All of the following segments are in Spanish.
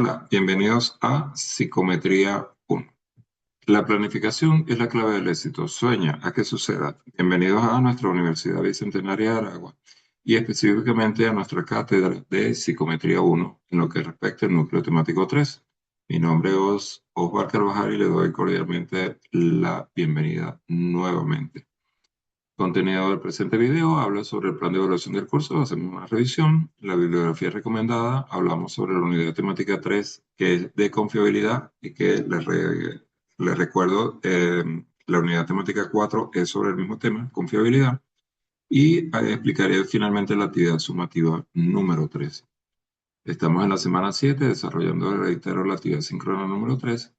Hola, bienvenidos a Psicometría 1. La planificación es la clave del éxito. Sueña a que suceda. Bienvenidos a nuestra Universidad Bicentenaria de Aragua y específicamente a nuestra cátedra de Psicometría 1 en lo que respecta al núcleo temático 3. Mi nombre es Osvaldo Carvajal y le doy cordialmente la bienvenida nuevamente. Contenido del presente video habla sobre el plan de evaluación del curso, hacemos una revisión. La bibliografía recomendada, hablamos sobre la unidad temática 3, que es de confiabilidad, y que les recuerdo, la unidad temática 4 es sobre el mismo tema, confiabilidad, y explicaré finalmente la actividad sumativa número 3. Estamos en la semana 7, desarrollando, reitero, la actividad síncrona número 3.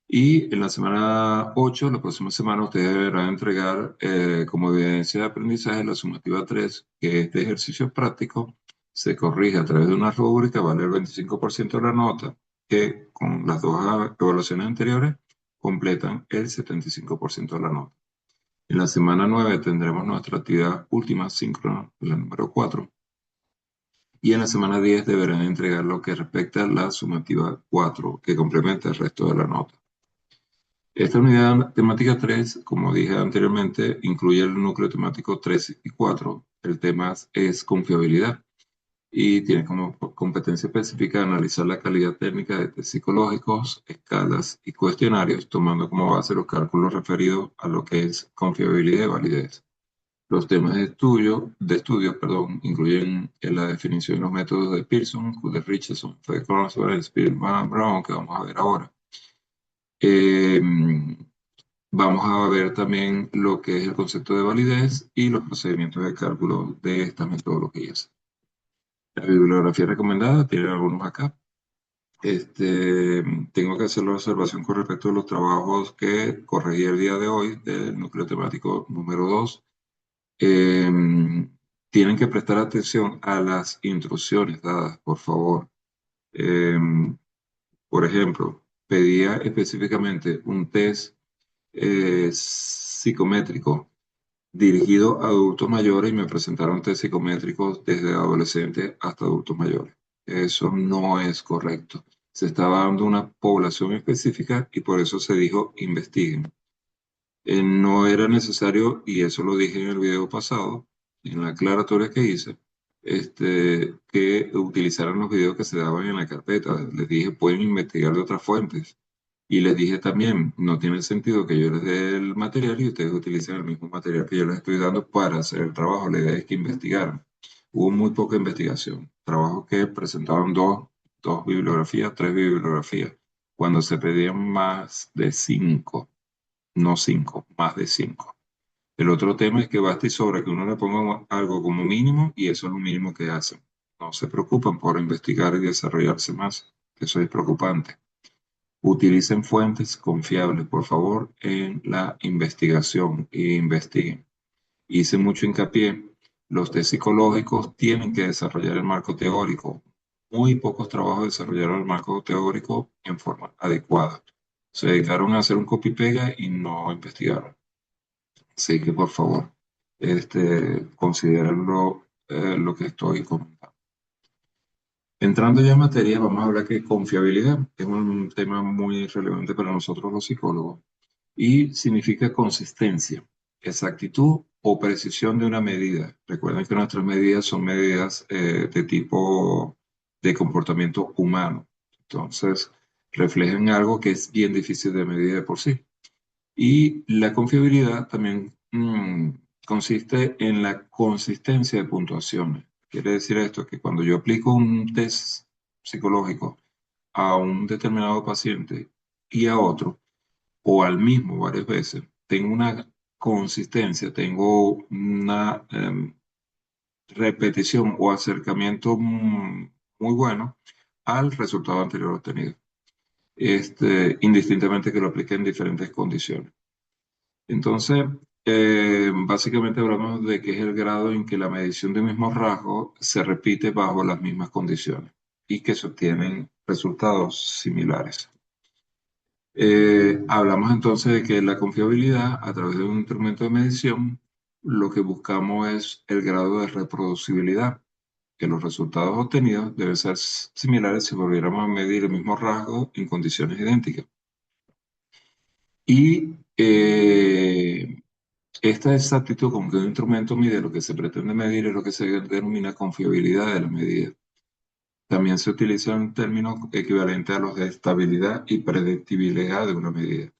Y en la semana 8, la próxima semana, ustedes deberán entregar como evidencia de aprendizaje la sumativa 3, que este ejercicio práctico se corrige a través de una rúbrica, vale el 25% de la nota, que con las dos evaluaciones anteriores completan el 75% de la nota. En la semana 9 tendremos nuestra actividad última síncrona, la número 4. Y en la semana 10 deberán entregar lo que respecta a la sumativa 4, que complementa el resto de la nota. Esta unidad temática 3, como dije anteriormente, incluye el núcleo temático 3 y 4. El tema es confiabilidad y tiene como competencia específica analizar la calidad técnica de test psicológicos, escalas y cuestionarios, tomando como base los cálculos referidos a lo que es confiabilidad y validez. Los temas de estudio, incluyen la definición de los métodos de Pearson, Richardson, Fay-Cronenberg, Spearman-Brown, que vamos a ver ahora. Eh, Vamos a ver también lo que es el concepto de validez y los procedimientos de cálculo de estas metodologías. La bibliografía recomendada, tiene algunos acá. Tengo que hacer la observación con respecto a los trabajos que corregí el día de hoy del núcleo temático número 2. Eh, Tienen que prestar atención a las instrucciones dadas, por favor. Eh, por ejemplo, pedía específicamente un test psicométrico dirigido a adultos mayores y me presentaron test psicométricos desde adolescentes hasta adultos mayores. Eso no es correcto. Se estaba dando una población específica y por eso se dijo investiguen. No era necesario, y eso lo dije en el video pasado, en la aclaratoria que hice, que utilizaran los videos que se daban en la carpeta. Les dije, pueden investigar de otras fuentes. Y les dije también, no tiene sentido que yo les dé el material y ustedes utilicen el mismo material que yo les estoy dando para hacer el trabajo. La idea es que investigaran. Hubo muy poca investigación. Trabajos que presentaban dos bibliografías, tres bibliografías, cuando se pedían más de 5, no 5, más de 5. El otro tema es que basta y sobra que uno le ponga algo como mínimo y eso es lo mínimo que hacen. No se preocupan por investigar y desarrollarse más. Eso es preocupante. Utilicen fuentes confiables, por favor, en la investigación e investiguen. Hice mucho hincapié, los test psicológicos tienen que desarrollar el marco teórico. Muy pocos trabajos desarrollaron el marco teórico en forma adecuada. Se dedicaron a hacer un copy-pega y no investigaron. Así que, por favor, consideren lo que estoy comentando. Entrando ya en materia, vamos a hablar que confiabilidad es un tema muy relevante para nosotros los psicólogos y significa consistencia, exactitud o precisión de una medida. Recuerden que nuestras medidas son medidas de tipo de comportamiento humano. Entonces, reflejan algo que es bien difícil de medir de por sí. Y la confiabilidad también consiste en la consistencia de puntuaciones. Quiere decir esto, que cuando yo aplico un test psicológico a un determinado paciente y a otro, o al mismo varias veces, tengo una consistencia, tengo una repetición o acercamiento muy bueno al resultado anterior obtenido, indistintamente que lo aplique en diferentes condiciones. Entonces, básicamente hablamos de que es el grado en que la medición de mismos rasgos se repite bajo las mismas condiciones y que se obtienen resultados similares. Hablamos entonces de que la confiabilidad a través de un instrumento de medición, lo que buscamos es el grado de reproducibilidad. que los resultados obtenidos deben ser similares si volviéramos a medir el mismo rasgo en condiciones idénticas. Y esta exactitud con que un instrumento mide lo que se pretende medir es lo que se denomina confiabilidad de la medida. También se utiliza un término equivalente a los de estabilidad y predictibilidad de una medida.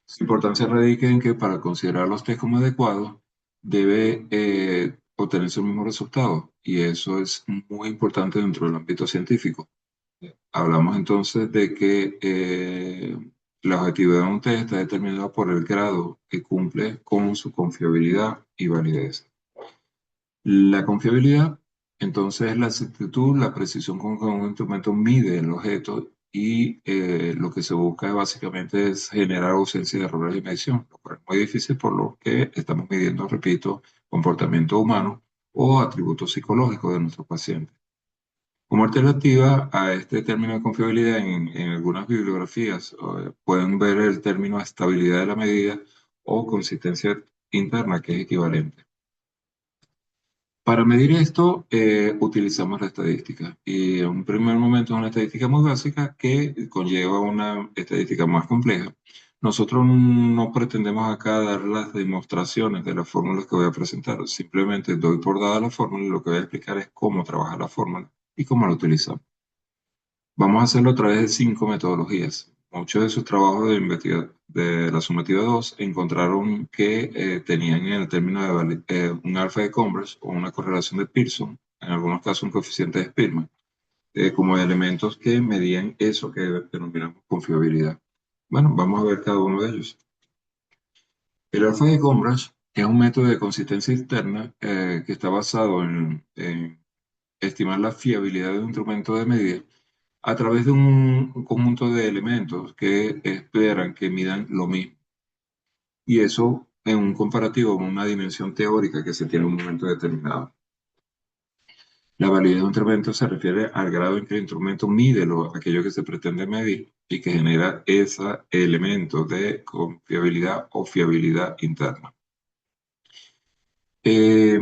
Su importancia radica en que para considerar los test como adecuados debe obtenerse el mismo resultado, y eso es muy importante dentro del ámbito científico. Hablamos entonces de que la objetividad de un test está determinada por el grado que cumple con su confiabilidad y validez. La confiabilidad, entonces, es la exactitud, la precisión con que un instrumento mide el objeto, y lo que se busca básicamente es generar ausencia de errores de medición, lo cual es muy difícil por lo que estamos midiendo, repito, comportamiento humano o atributos psicológicos de nuestros pacientes. Como alternativa a este término de confiabilidad, en algunas bibliografías pueden ver el término estabilidad de la medida o consistencia interna, que es equivalente. Para medir esto, utilizamos la estadística, y en un primer momento es una estadística muy básica que conlleva una estadística más compleja. Nosotros no pretendemos acá dar las demostraciones de las fórmulas que voy a presentar, simplemente doy por dada la fórmula y lo que voy a explicar es cómo trabaja la fórmula y cómo la utilizamos. Vamos a hacerlo a través de 5 metodologías. Muchos de sus trabajos de la sumativa 2 encontraron que tenían en el término de un alfa de Converse o una correlación de Pearson, en algunos casos un coeficiente de Spearman, como elementos que medían eso que denominamos confiabilidad. Bueno, vamos a ver cada uno de ellos. El alfa de Converse es un método de consistencia externa que está basado en estimar la fiabilidad de un instrumento de medida a través de un conjunto de elementos que esperan que midan lo mismo. Y eso en un comparativo con una dimensión teórica que se tiene en un momento determinado. La validez de un instrumento se refiere al grado en que el instrumento mide aquello que se pretende medir y que genera ese elemento de confiabilidad o fiabilidad interna. Eh,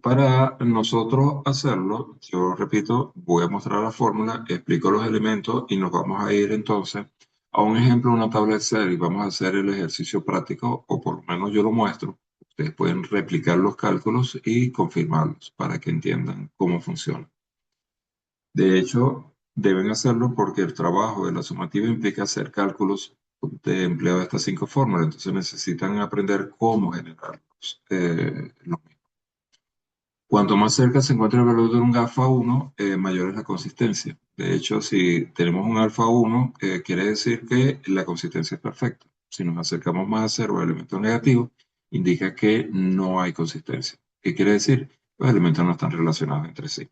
Para nosotros hacerlo, yo repito, voy a mostrar la fórmula, explico los elementos y nos vamos a ir entonces a un ejemplo, una tabla Excel, y vamos a hacer el ejercicio práctico, o por lo menos yo lo muestro. Ustedes pueden replicar los cálculos y confirmarlos para que entiendan cómo funciona. De hecho, deben hacerlo porque el trabajo de la sumativa implica hacer cálculos de empleo de estas 5 fórmulas, entonces necesitan aprender cómo generarlos. Cuanto más cerca se encuentra el valor de un alfa 1, mayor es la consistencia. De hecho, si tenemos un alfa 1, quiere decir que la consistencia es perfecta. Si nos acercamos más a cero, elementos negativos, indica que no hay consistencia. ¿Qué quiere decir? Los elementos no están relacionados entre sí.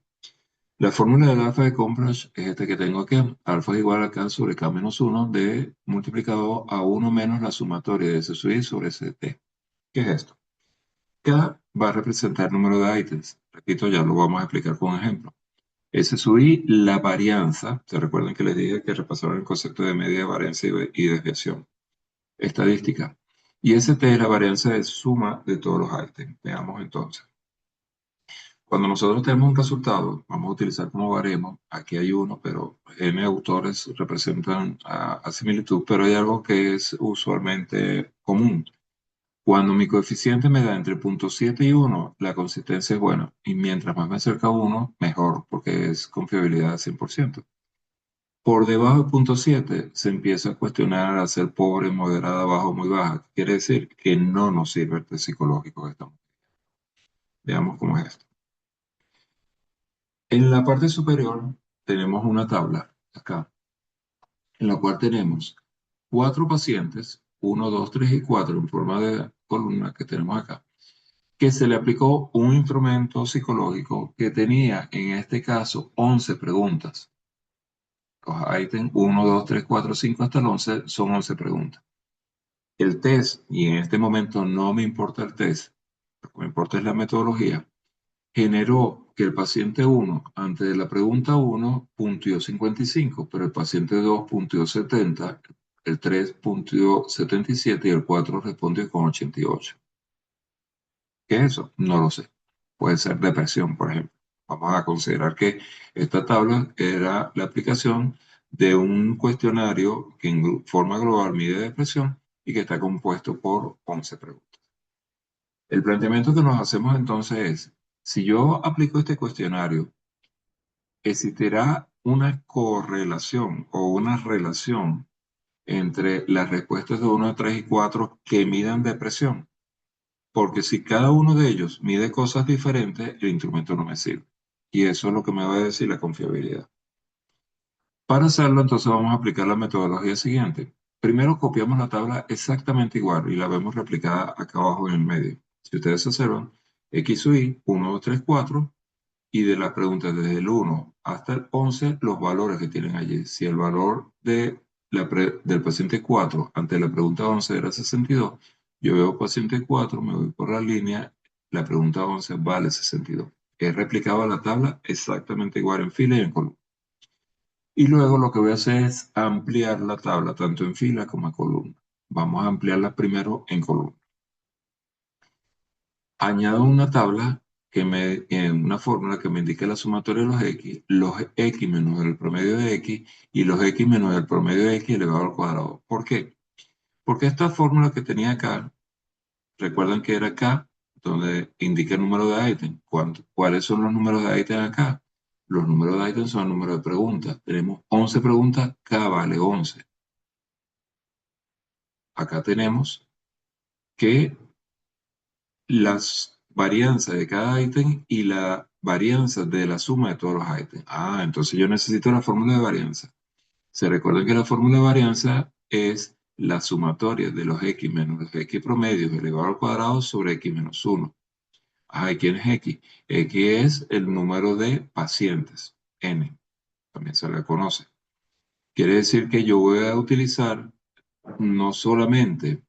La fórmula del alfa de Compras es esta que tengo aquí. Alfa es igual a K sobre K menos 1 de multiplicado a 1 menos la sumatoria de S sub I sobre ST. ¿Qué es esto? K va a representar el número de ítems. Repito, ya lo vamos a explicar con un ejemplo. S sub I, la varianza. ¿Se recuerdan que les dije que repasaron el concepto de media, varianza y desviación? Estadística. Y ST es la varianza de suma de todos los ítems. Veamos entonces. Cuando nosotros tenemos un resultado, vamos a utilizar como baremo. Aquí hay uno, pero N autores representan a similitud, pero hay algo que es usualmente común. Cuando mi coeficiente me da entre 0.7 y 1, la consistencia es buena. Y mientras más me acerca a 1, mejor, porque es confiabilidad al 100%. Por debajo de 0.7 se empieza a cuestionar a ser pobre, moderada, bajo, muy baja. Quiere decir que no nos sirve el test psicológico que estamos. Veamos cómo es esto. En la parte superior tenemos una tabla, acá, en la cual tenemos 4 pacientes, 1, 2, 3 y 4, en forma de columna que tenemos acá, que se le aplicó un instrumento psicológico que tenía, en este caso, 11 preguntas. Los ítems 1, 2, 3, 4, 5 hasta el 11 son 11 preguntas. El test, y en este momento no me importa el test, lo que me importa es la metodología, generó que el paciente 1, antes de la pregunta 1, puntió 55, pero el paciente 2 puntió 70, el 3 puntió 77 y el 4 respondió con 88. ¿Qué es eso? No lo sé. Puede ser depresión, por ejemplo. Vamos a considerar que esta tabla era la aplicación de un cuestionario que en forma global mide depresión y que está compuesto por 11 preguntas. El planteamiento que nos hacemos entonces es, si yo aplico este cuestionario, ¿existirá una correlación o una relación entre las respuestas de 1, 3 y 4 que midan depresión? Porque si cada uno de ellos mide cosas diferentes, el instrumento no me sirve. Y eso es lo que me va a decir la confiabilidad. Para hacerlo, entonces vamos a aplicar la metodología siguiente. Primero copiamos la tabla exactamente igual y la vemos replicada acá abajo en el medio. Si ustedes observan, X sub Y, 1, 2, 3, 4, y de la pregunta desde el 1 hasta el 11, los valores que tienen allí. Si el valor del paciente 4 ante la pregunta 11 era 62, yo veo paciente 4, me voy por la línea, la pregunta 11 vale 62. He replicado la tabla exactamente igual en fila y en columna. Y luego lo que voy a hacer es ampliar la tabla tanto en fila como en columna. Vamos a ampliarla primero en columna. Añado una tabla en una fórmula que me indique la sumatoria de los X menos el promedio de X y los X menos el promedio de X elevado al cuadrado. ¿Por qué? Porque esta fórmula que tenía acá, recuerdan que era K, donde indica el número de ítem. ¿Cuáles son los números de ítem acá? Los números de ítem son el número de preguntas. Tenemos 11 preguntas, K vale 11. Acá tenemos que las varianzas de cada ítem y la varianza de la suma de todos los ítems. Entonces yo necesito la fórmula de varianza. Se recuerda que la fórmula de varianza es la sumatoria de los x menos los x promedios elevado al cuadrado sobre x menos 1. ¿Y quién es x? X es el número de pacientes, n, también se le conoce. Quiere decir que yo voy a utilizar no solamente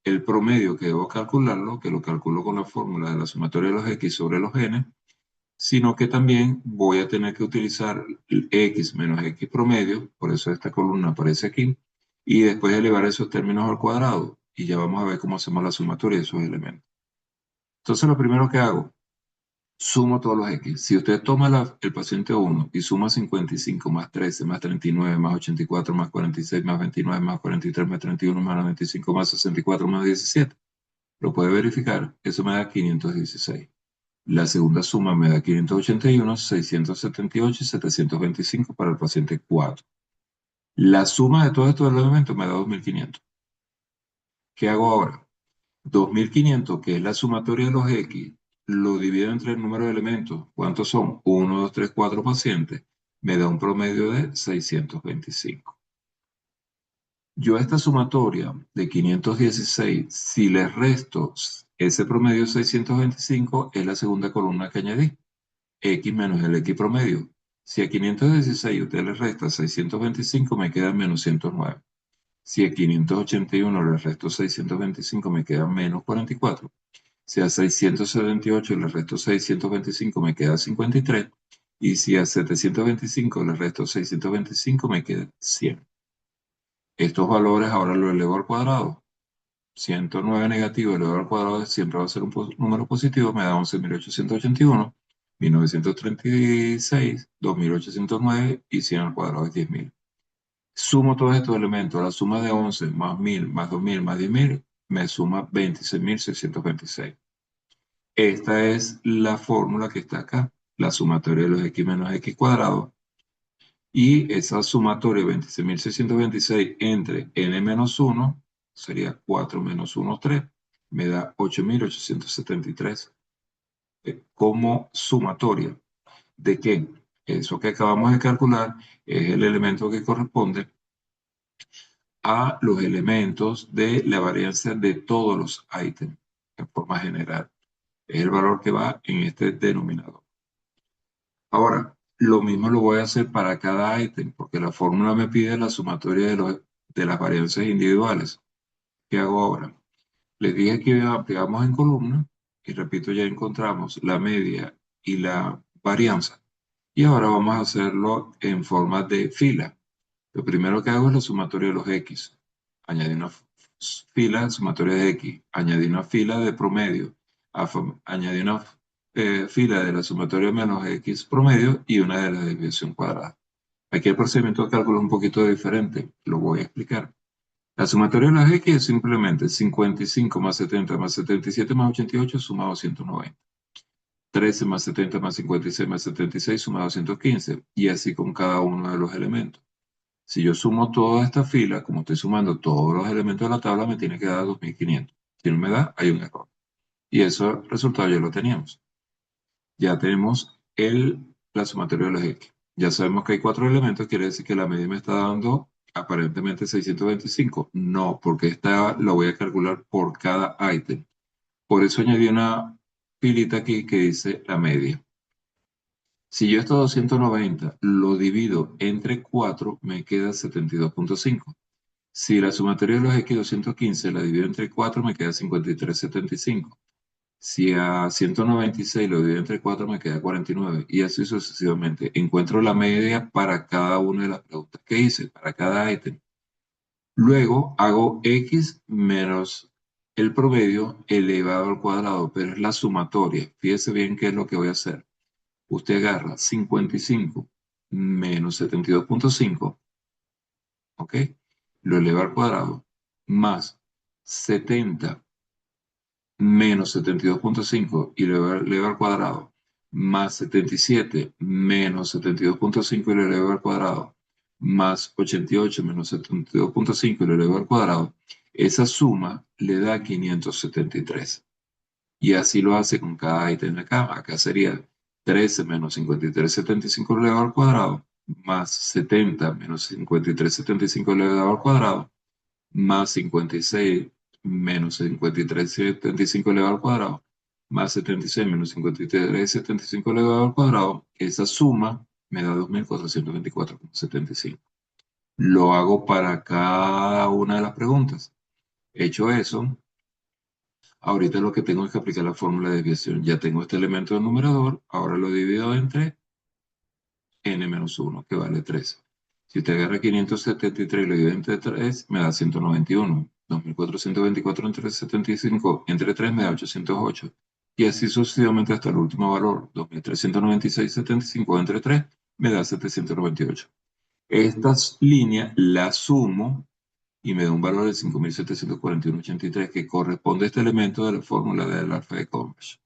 el promedio que debo calcularlo, que lo calculo con la fórmula de la sumatoria de los x sobre los n, sino que también voy a tener que utilizar el x menos x promedio, por eso esta columna aparece aquí, y después elevar esos términos al cuadrado, y ya vamos a ver cómo hacemos la sumatoria de esos elementos. Entonces lo primero que hago, sumo todos los X. Si usted toma el paciente 1 y suma 55 más 13 más 39 más 84 más 46 más 29 más 43 más 31 más 95 más 64 más 17, lo puede verificar. Eso me da 516. La segunda suma me da 581, 678 y 725 para el paciente 4. La suma de todos estos elementos me da 2500. ¿Qué hago ahora? 2500, que es la sumatoria de los X, lo divido entre el número de elementos. ¿Cuántos son? 1, 2, 3, 4 pacientes. Me da un promedio de 625. Yo a esta sumatoria de 516, si le resto ese promedio de 625, es la segunda columna que añadí. X menos el X promedio. Si a 516 usted le resta 625, me queda menos 109. Si a 581 le resto 625, me queda menos 44. Si a 678 le resto 625, me queda 53. Y si a 725 le resto 625, me queda 100. Estos valores ahora los elevo al cuadrado. 109 negativo elevado al cuadrado siempre va a ser un número positivo, me da 11.881, 1936, 2.809 y 100 al cuadrado es 10.000. Sumo todos estos elementos, la suma de 11 más 1.000 más 2.000 más 10.000 me suma 26.626. Esta es la fórmula que está acá, la sumatoria de los x menos x cuadrado. Y esa sumatoria 26.626 entre n menos 1 sería 4 menos 1, 3. Me da 8.873 como sumatoria. ¿De qué? Eso que acabamos de calcular es el elemento que corresponde a los elementos de la varianza de todos los ítems en forma general. Es el valor que va en este denominador. Ahora, lo mismo lo voy a hacer para cada ítem, porque la fórmula me pide la sumatoria de las varianzas individuales. ¿Qué hago ahora? Les dije que ampliamos en columna, y repito, ya encontramos la media y la varianza. Y ahora vamos a hacerlo en forma de fila. Lo primero que hago es la sumatoria de los X. Añadir una fila de sumatoria de X. Añadir una fila de promedio. Añadir una fila de la sumatoria menos x promedio y una de la desviación cuadrada. Aquí el procedimiento de cálculo es un poquito diferente, lo voy a explicar. La sumatoria de las x es simplemente 55 más 70 más 77 más 88 sumado a 190. 13 más 70 más 56 más 76 sumado a 115, y así con cada uno de los elementos. Si yo sumo toda esta fila, como estoy sumando todos los elementos de la tabla, me tiene que dar 2500. Si no me da, hay un error. Y ese resultado ya lo teníamos. Ya tenemos la sumatoria de las x. Ya sabemos que hay 4 elementos, quiere decir que la media me está dando aparentemente 625. No, porque esta la voy a calcular por cada ítem. Por eso añadí una filita aquí que dice la media. Si yo estos 290 lo divido entre 4, me queda 72.5. Si la sumatoria de los x 215 la divido entre 4, me queda 53.75. Si a 196 lo divido entre 4, me queda 49. Y así sucesivamente. Encuentro la media para cada una de las preguntas que hice, para cada ítem. Luego hago x menos el promedio elevado al cuadrado, pero es la sumatoria. Fíjese bien qué es lo que voy a hacer. Usted agarra 55 menos 72.5, ¿ok? Lo eleva al cuadrado, más 70 menos 72.5 y lo eleva al cuadrado, más 77 menos 72.5 y lo eleva al cuadrado, más 88 menos 72.5 y lo eleva al cuadrado, esa suma le da 573. Y así lo hace con cada ítem de acá. Acá sería 13 menos 53.75 elevado al cuadrado, más 70 menos 53.75 elevado al cuadrado, más 56 menos 53.75 elevado al cuadrado, más 76 menos 53.75 elevado al cuadrado. Esa suma me da 2.424.75. Lo hago para cada una de las preguntas. Hecho eso, ahorita lo que tengo es que aplicar la fórmula de desviación. Ya tengo este elemento del numerador, ahora lo divido entre n-1, que vale 3. Si usted agarra 573 y lo divide entre 3, me da 191. 2424 entre 75 entre 3 me da 808. Y así sucesivamente hasta el último valor, 2396,75 entre 3 me da 798. Estas líneas las sumo y me da un valor de 5.741,83 que corresponde a este elemento de la fórmula del alfa de Converge.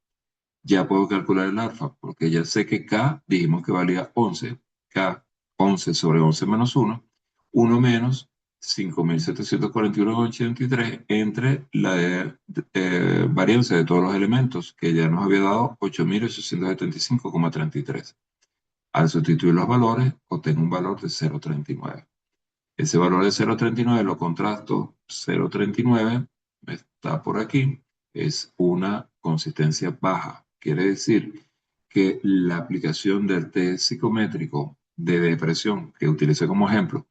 Ya puedo calcular el alfa, porque ya sé que K dijimos que valía 11, K 11 sobre 11 menos 1, 1 menos 5.741,83 entre la varianza de todos los elementos, que ya nos había dado 8.875,33. Al sustituir los valores, obtengo un valor de 0,39. Ese valor de 0,39 lo contrasto, 0,39 está por aquí, es una consistencia baja. Quiere decir que la aplicación del test psicométrico de depresión que utilicé como ejemplo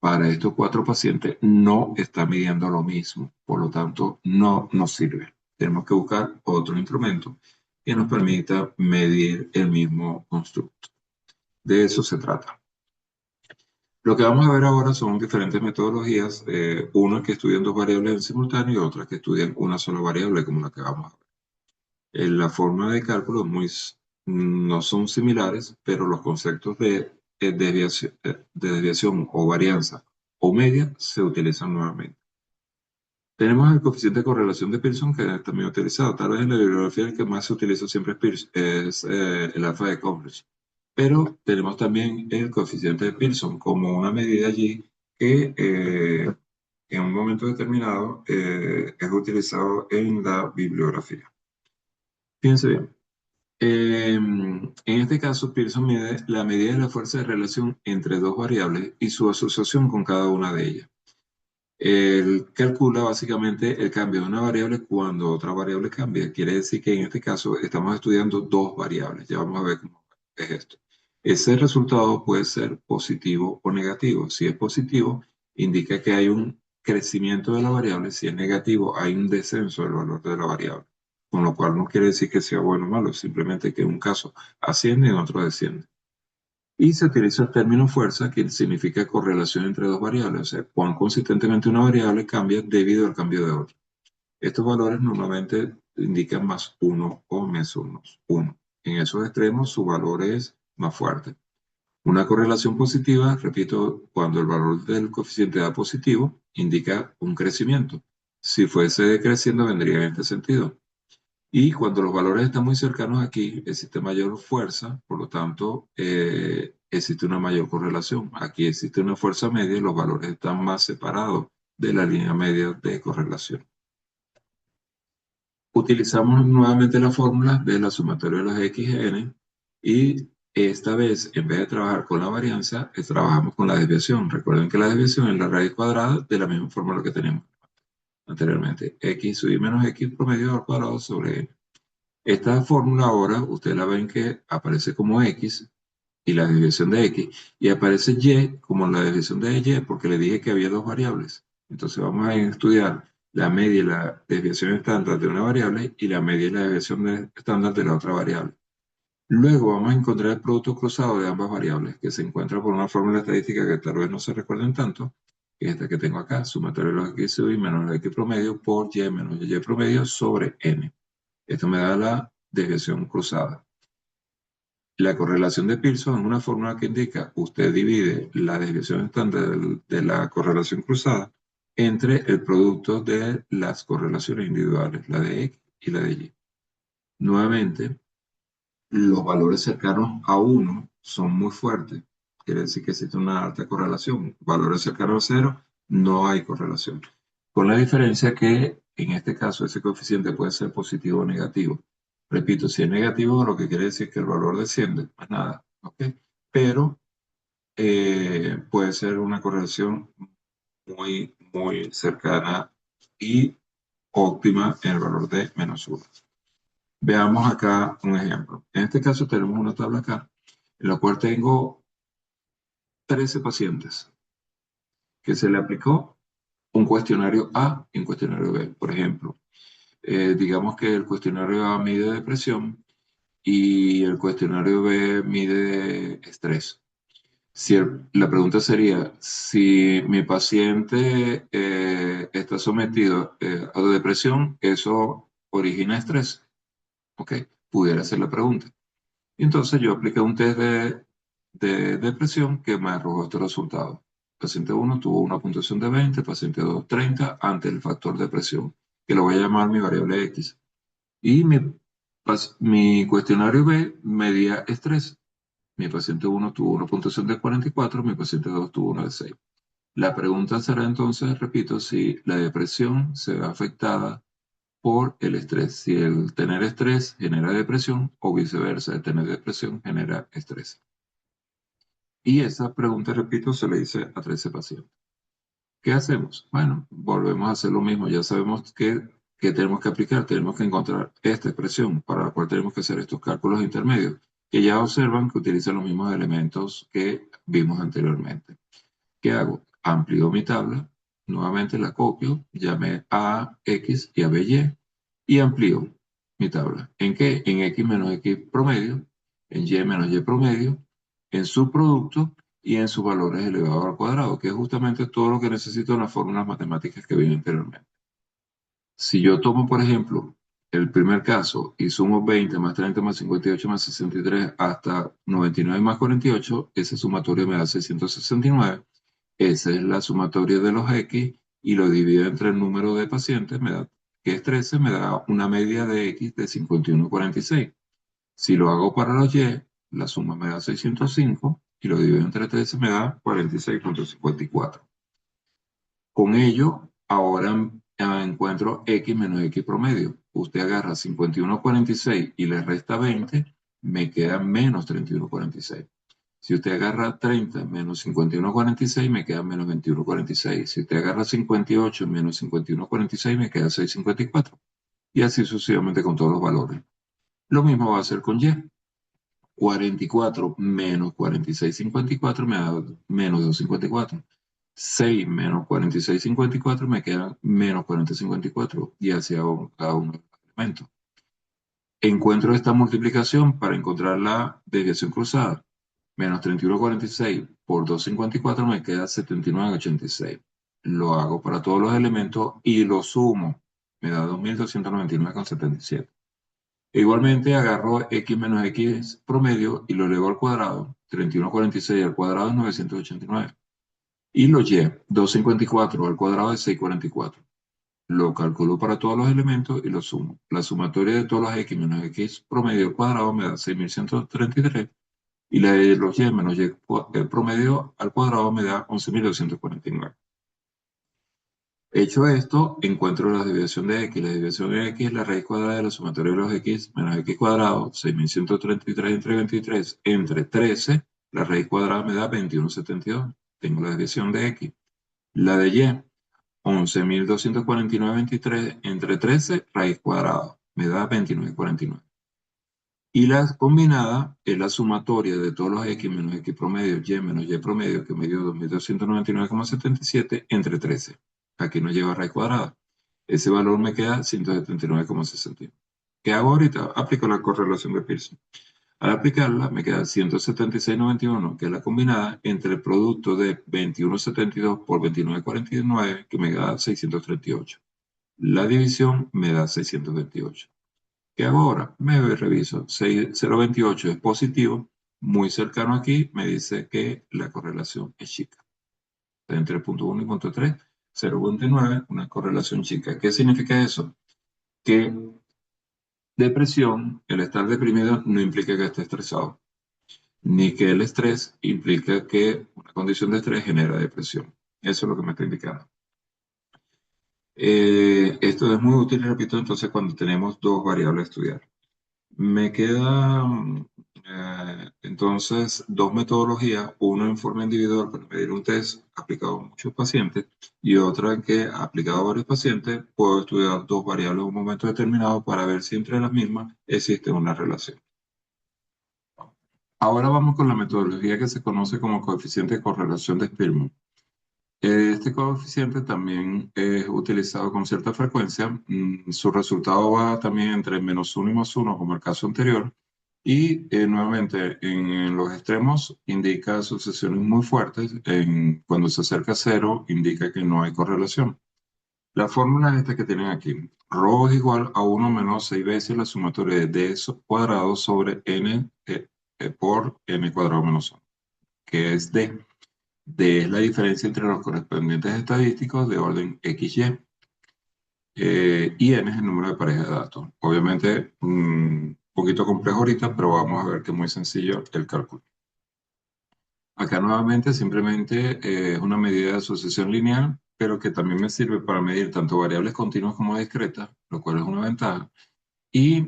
para estos 4 pacientes no está midiendo lo mismo, por lo tanto no nos sirve. Tenemos que buscar otro instrumento que nos permita medir el mismo constructo. De eso se trata. Lo que vamos a ver ahora son diferentes metodologías, unas que estudian dos variables en simultáneo y otras que estudian una sola variable, como la que vamos a ver. La forma de cálculo no son similares, pero los conceptos de desviación o varianza o media se utilizan nuevamente. Tenemos el coeficiente de correlación de Pearson, que es también utilizado. Tal vez en la bibliografía el que más se utiliza siempre es el alfa de Cambridge. Pero tenemos también el coeficiente de Pearson como una medida allí que en un momento determinado es utilizado en la bibliografía. Fíjense bien. En este caso, Pearson mide la medida de la fuerza de relación entre dos variables y su asociación con cada una de ellas. Él calcula básicamente el cambio de una variable cuando otra variable cambia. Quiere decir que en este caso estamos estudiando dos variables. Ya vamos a ver cómo es esto. Ese resultado puede ser positivo o negativo. Si es positivo, indica que hay un crecimiento de la variable. Si es negativo, hay un descenso del valor de la variable. Con lo cual no quiere decir que sea bueno o malo, simplemente que en un caso asciende y en otro desciende. Y se utiliza el término fuerza, que significa correlación entre dos variables, o sea, cuán consistentemente una variable cambia debido al cambio de otra. Estos valores normalmente indican más 1 o menos 1. en esos extremos su valor es más fuerte. Una correlación positiva, repito, cuando el valor del coeficiente da positivo, indica un crecimiento. Si fuese decreciendo, vendría en este sentido. Y cuando los valores están muy cercanos aquí, existe mayor fuerza, por lo tanto, existe una mayor correlación. Aquí existe una fuerza media y los valores están más separados de la línea media de correlación. Utilizamos nuevamente la fórmula de la sumatoria de los xn y esta vez, en vez de trabajar con la varianza, trabajamos con la desviación. Recuerden que la desviación es la raíz cuadrada de la misma fórmula que teníamos anteriormente. X sub i menos x promedio al cuadrado sobre n. Esta fórmula ahora, ustedes la ven que aparece como x y la desviación de x, y aparece y como la desviación de y, porque le dije que había dos variables. Entonces vamos a estudiar la media y la desviación estándar de una variable y la media y la desviación estándar de la otra variable. Luego vamos a encontrar el producto cruzado de ambas variables, que se encuentra por una fórmula estadística que tal vez no se recuerden tanto, que es esta que tengo acá, sumatorio de los x sub i menos los x promedio por y menos y promedio sobre n. Esto me da la desviación cruzada. La correlación de Pearson es una fórmula que indica, usted divide la desviación estándar de la correlación cruzada entre el producto de las correlaciones individuales, la de X y la de Y. Nuevamente, los valores cercanos a 1 son muy fuertes. Quiere decir que existe una alta correlación. Valores cercanos a 0, no hay correlación. Con la diferencia que, en este caso, ese coeficiente puede ser positivo o negativo. Repito, si es negativo, lo que quiere decir que el valor desciende, más nada. ¿Ok? Pero puede ser una correlación muy, muy cercana y óptima en el valor de -1. Veamos acá un ejemplo. En este caso tenemos una tabla acá, en la cual tengo 13 pacientes que se le aplicó un cuestionario A y un cuestionario B. Por ejemplo, digamos que el cuestionario A mide depresión y el cuestionario B mide estrés. La pregunta sería, si mi paciente está sometido a depresión, ¿eso origina estrés? ¿Ok? Pudiera ser la pregunta. Entonces yo apliqué un test de depresión que me arrojó este resultado. Paciente 1 tuvo una puntuación de 20, paciente 2 30 ante el factor depresión, que lo voy a llamar mi variable X. Y mi cuestionario B medía estrés. Mi paciente 1 tuvo una puntuación de 44, mi paciente 2 tuvo una de 6. La pregunta será entonces, repito, si la depresión se ve afectada por el estrés. Si el tener estrés genera depresión o viceversa, el tener depresión genera estrés. Y esa pregunta, repito, se le hice a 13 pacientes. ¿Qué hacemos? Bueno, volvemos a hacer lo mismo. Ya sabemos que tenemos que aplicar. Tenemos que encontrar esta expresión para la cual tenemos que hacer estos cálculos intermedios, que ya observan que utilizan los mismos elementos que vimos anteriormente. ¿Qué hago? Amplío mi tabla, nuevamente la copio, llamé a X y a BY y amplío mi tabla. ¿En qué? En X menos X promedio, en Y menos Y promedio, en su producto y en sus valores elevados al cuadrado, que es justamente todo lo que necesito en las fórmulas matemáticas que vi anteriormente. Si yo tomo, por ejemplo, el primer caso y sumo 20 más 30 más 58 más 63 hasta 99 más 48, ese sumatorio me da 669. Esa es la sumatoria de los X y lo divido entre el número de pacientes, que es 13, me da una media de X de 51,46. Si lo hago para los Y, la suma me da 605 y lo divido entre 13 me da 46,54. Con ello, ahora encuentro X menos X promedio. Usted agarra 51,46 y le resta 20, me queda menos 31,46. Si usted agarra 30 menos 51,46, me queda menos 21,46. Si usted agarra 58 menos 51,46, me queda 6,54. Y así sucesivamente con todos los valores. Lo mismo va a hacer con Y. 44 menos 46,54 me da menos 2,54. 6 menos 46,54 me queda menos 40,54. Y así hago cada uno de los elementos. Encuentro esta multiplicación para encontrar la desviación cruzada. Menos 31,46 por 2,54 me queda 79,86. Lo hago para todos los elementos y lo sumo. Me da 2.299,77. Igualmente agarro x menos x promedio y lo elevo al cuadrado. 3146 al cuadrado es 989. Y lo y, 254 al cuadrado es 644. Lo calculo para todos los elementos y lo sumo. La sumatoria de todos los x menos x promedio al cuadrado me da 6133 y la de los y menos y promedio al cuadrado me da 11249. Hecho esto, encuentro la desviación de x. La desviación de x es la raíz cuadrada de la sumatoria de los x menos x cuadrado, 6133 entre 23, entre 13, la raíz cuadrada me da 2172. Tengo la desviación de x. La de y, 11.249,23 entre 13, raíz cuadrada, me da 29,49. Y la combinada es la sumatoria de todos los x menos x promedio, y menos y promedio, que me dio 2.299,77 entre 13. Aquí no lleva raíz cuadrada. Ese valor me queda 179,61. ¿Qué hago ahorita? Aplico la correlación de Pearson. Al aplicarla, me queda 176,91, que es la combinada entre el producto de 21,72 por 29,49, que me da 638. La división me da 628. ¿Qué hago ahora? Me reviso. 0,28 es positivo. Muy cercano aquí me dice que la correlación es chica. Entre el punto 1 y punto 3, 0,29, una correlación chica. ¿Qué significa eso? Que depresión, el estar deprimido no implica que esté estresado, ni que el estrés implica que una condición de estrés genera depresión. Eso es lo que me está indicando. Esto es muy útil, repito, entonces cuando tenemos dos variables a estudiar. Me quedan entonces dos metodologías, una en forma individual para medir un test aplicado a muchos pacientes y otra en que aplicado a varios pacientes puedo estudiar dos variables en un momento determinado para ver si entre las mismas existe una relación. Ahora vamos con la metodología que se conoce como coeficiente de correlación de Spearman. Este coeficiente también es utilizado con cierta frecuencia. Su resultado va también entre -1 y +1, como el caso anterior. Y nuevamente, en los extremos indica sucesiones muy fuertes. Cuando se acerca a cero, indica que no hay correlación. La fórmula es esta que tienen aquí. Rho es igual a 1 menos 6 veces la sumatoria de d cuadrado sobre n por n cuadrado menos 1, que es d. D es la diferencia entre los correspondientes estadísticos de orden XY. Y N es el número de parejas de datos. Obviamente, un poquito complejo ahorita, pero vamos a ver que es muy sencillo el cálculo. Acá nuevamente simplemente es una medida de asociación lineal, pero que también me sirve para medir tanto variables continuas como discretas, lo cual es una ventaja. Y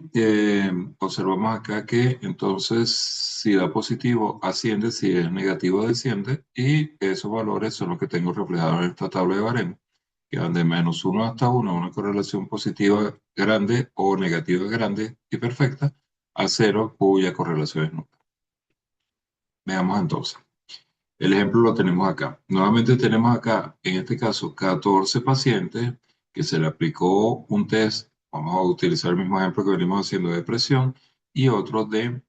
observamos acá que entonces si da positivo asciende, si es negativo desciende, y esos valores son los que tengo reflejados en esta tabla de baremo, que van de -1 hasta 1, una correlación positiva grande o negativa grande y perfecta, a 0 cuya correlación es nula. Veamos entonces. El ejemplo lo tenemos acá. Nuevamente tenemos acá, en este caso, 14 pacientes que se le aplicó un test. Vamos a utilizar el mismo ejemplo que venimos haciendo de depresión y otro de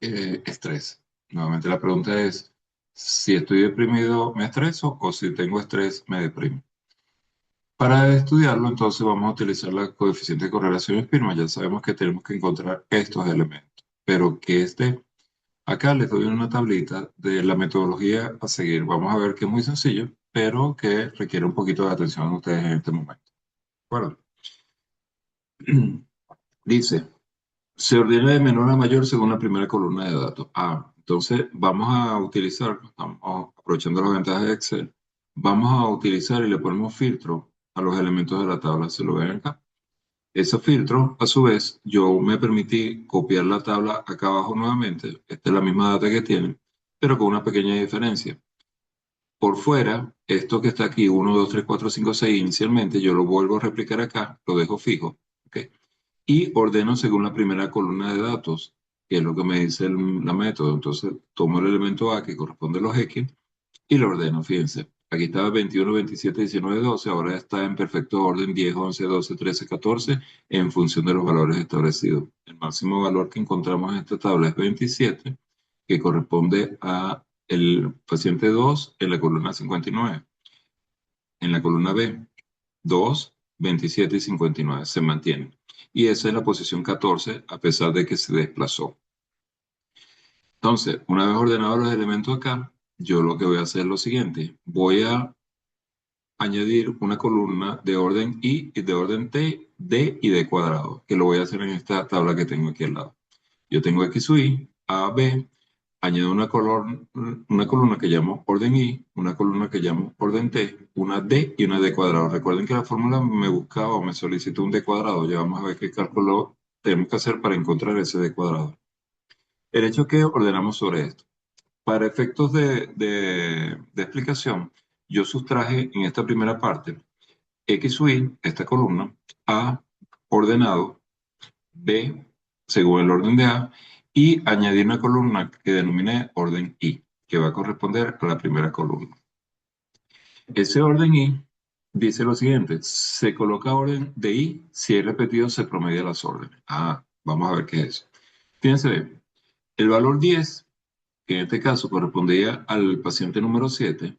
estrés. Nuevamente la pregunta es, si estoy deprimido, ¿me estreso? O si tengo estrés, ¿me deprimo? Para estudiarlo, entonces vamos a utilizar la coeficiente de correlación de Spearman. Ya sabemos que tenemos que encontrar estos elementos. Pero que acá les doy una tablita de la metodología a seguir. Vamos a ver que es muy sencillo, pero que requiere un poquito de atención de ustedes en este momento. Bueno, dice, se ordena de menor a mayor según la primera columna de datos. Entonces vamos a utilizar, estamos aprovechando las ventajas de Excel, vamos a utilizar y le ponemos filtro a los elementos de la tabla. Se lo ven acá. Ese filtro, a su vez, yo me permití copiar la tabla acá abajo nuevamente. Esta es la misma data que tienen, pero con una pequeña diferencia. Por fuera, esto que está aquí, 1, 2, 3, 4, 5, 6, inicialmente, yo lo vuelvo a replicar acá, lo dejo fijo, ¿ok? Y ordeno según la primera columna de datos, que es lo que me dice la método. Entonces, tomo el elemento A que corresponde a los X y lo ordeno, fíjense. Aquí estaba 21, 27, 19, 12, ahora está en perfecto orden 10, 11, 12, 13, 14, en función de los valores establecidos. El máximo valor que encontramos en esta tabla es 27, que corresponde a el paciente 2 en la columna 59. En la columna B, 2, 27 y 59 se mantienen. y esa es la posición 14, a pesar de que se desplazó. Entonces, una vez ordenados los elementos acá, yo lo que voy a hacer es lo siguiente. Voy a añadir una columna de orden I y de orden T, D y D cuadrado, que lo voy a hacer en esta tabla que tengo aquí al lado. Yo tengo X sub I, A, B, añado una columna que llamo orden I, una columna que llamo orden T, una D y una D cuadrado. Recuerden que la fórmula me buscaba o me solicitó un D cuadrado. Ya vamos a ver qué cálculo tenemos que hacer para encontrar ese D cuadrado. El hecho es que ordenamos sobre esto. Para efectos de explicación, yo sustraje en esta primera parte X sub I, esta columna, A ordenado, B según el orden de A, y añadí una columna que denominé orden I, que va a corresponder a la primera columna. Ese orden I dice lo siguiente: se coloca orden de I si hay repetidos, se promedia las órdenes. Vamos a ver qué es eso. Fíjense bien, el valor 10, que en este caso correspondía al paciente número 7,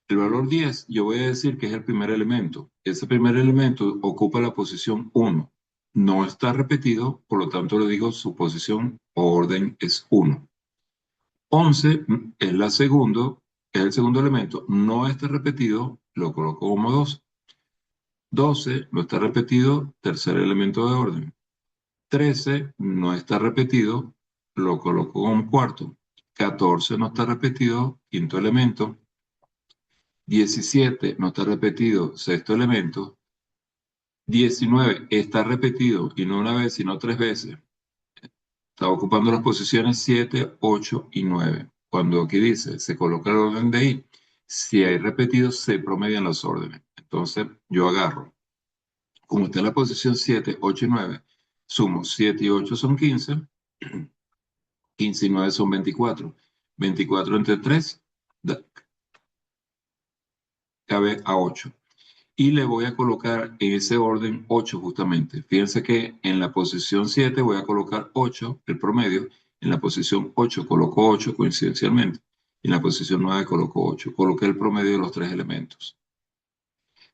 el valor 10 yo voy a decir que es el primer elemento. Ese primer elemento ocupa la posición 1. No está repetido, por lo tanto le digo su posición o orden es 1. 11 es es el segundo elemento. No está repetido, lo coloco como 2. 12 no está repetido, tercer elemento de orden. 13 no está repetido, lo coloco como cuarto. 14 no está repetido, quinto elemento. 17 no está repetido, sexto elemento. 19 está repetido, y no una vez, sino 3 veces. Está ocupando las posiciones 7, 8 y 9. Cuando aquí dice, se coloca el orden de I, si hay repetidos, se promedian las órdenes. Entonces, yo agarro, como está en la posición 7, 8 y 9, sumo 7 y 8 son 15, 15 y 9 son 24. 24 entre 3 cabe a 8. Y le voy a colocar en ese orden 8 justamente. Fíjense que en la posición 7 voy a colocar 8, el promedio. En la posición 8 coloco 8 coincidencialmente. Y en la posición 9 coloco 8. Coloqué el promedio de los tres elementos.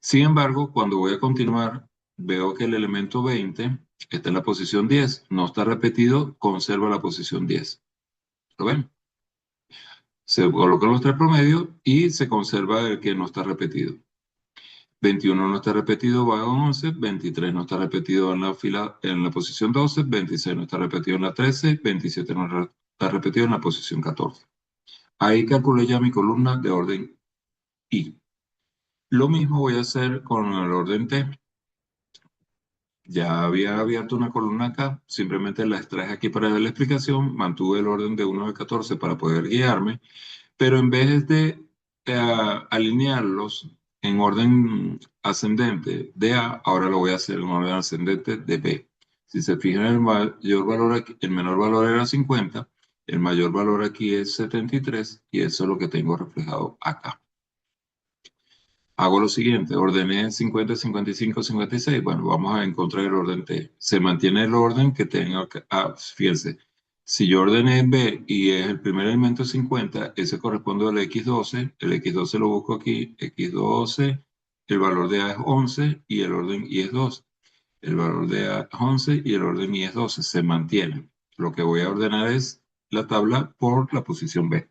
Sin embargo, cuando voy a continuar, veo que el elemento 20 está en la posición 10. No está repetido, conserva la posición 10. ¿Lo ven? Se colocan los tres promedios y se conserva el que no está repetido. 21 no está repetido, va a 11, 23 no está repetido en la posición 12, 26 no está repetido en la 13, 27 no está repetido en la posición 14. Ahí calculé ya mi columna de orden I. Lo mismo voy a hacer con el orden T. Ya había abierto una columna acá, simplemente la extraje aquí para ver la explicación, mantuve el orden de 1 al 14 para poder guiarme, pero en vez de alinearlos en orden ascendente de A, ahora lo voy a hacer en orden ascendente de B. Si se fijan, el mayor valor aquí, el menor valor era 50, el mayor valor aquí es 73 y eso es lo que tengo reflejado acá. Hago lo siguiente, ordené 50, 55, 56. Bueno, vamos a encontrar el orden T. Se mantiene el orden que tengo acá. Fíjense, si yo ordené B y es el primer elemento 50, ese corresponde al X12. El X12 lo busco aquí, X12, el valor de A es 11 y el orden I es 2. El valor de A es 11 y el orden I es 12. Se mantiene. Lo que voy a ordenar es la tabla por la posición B.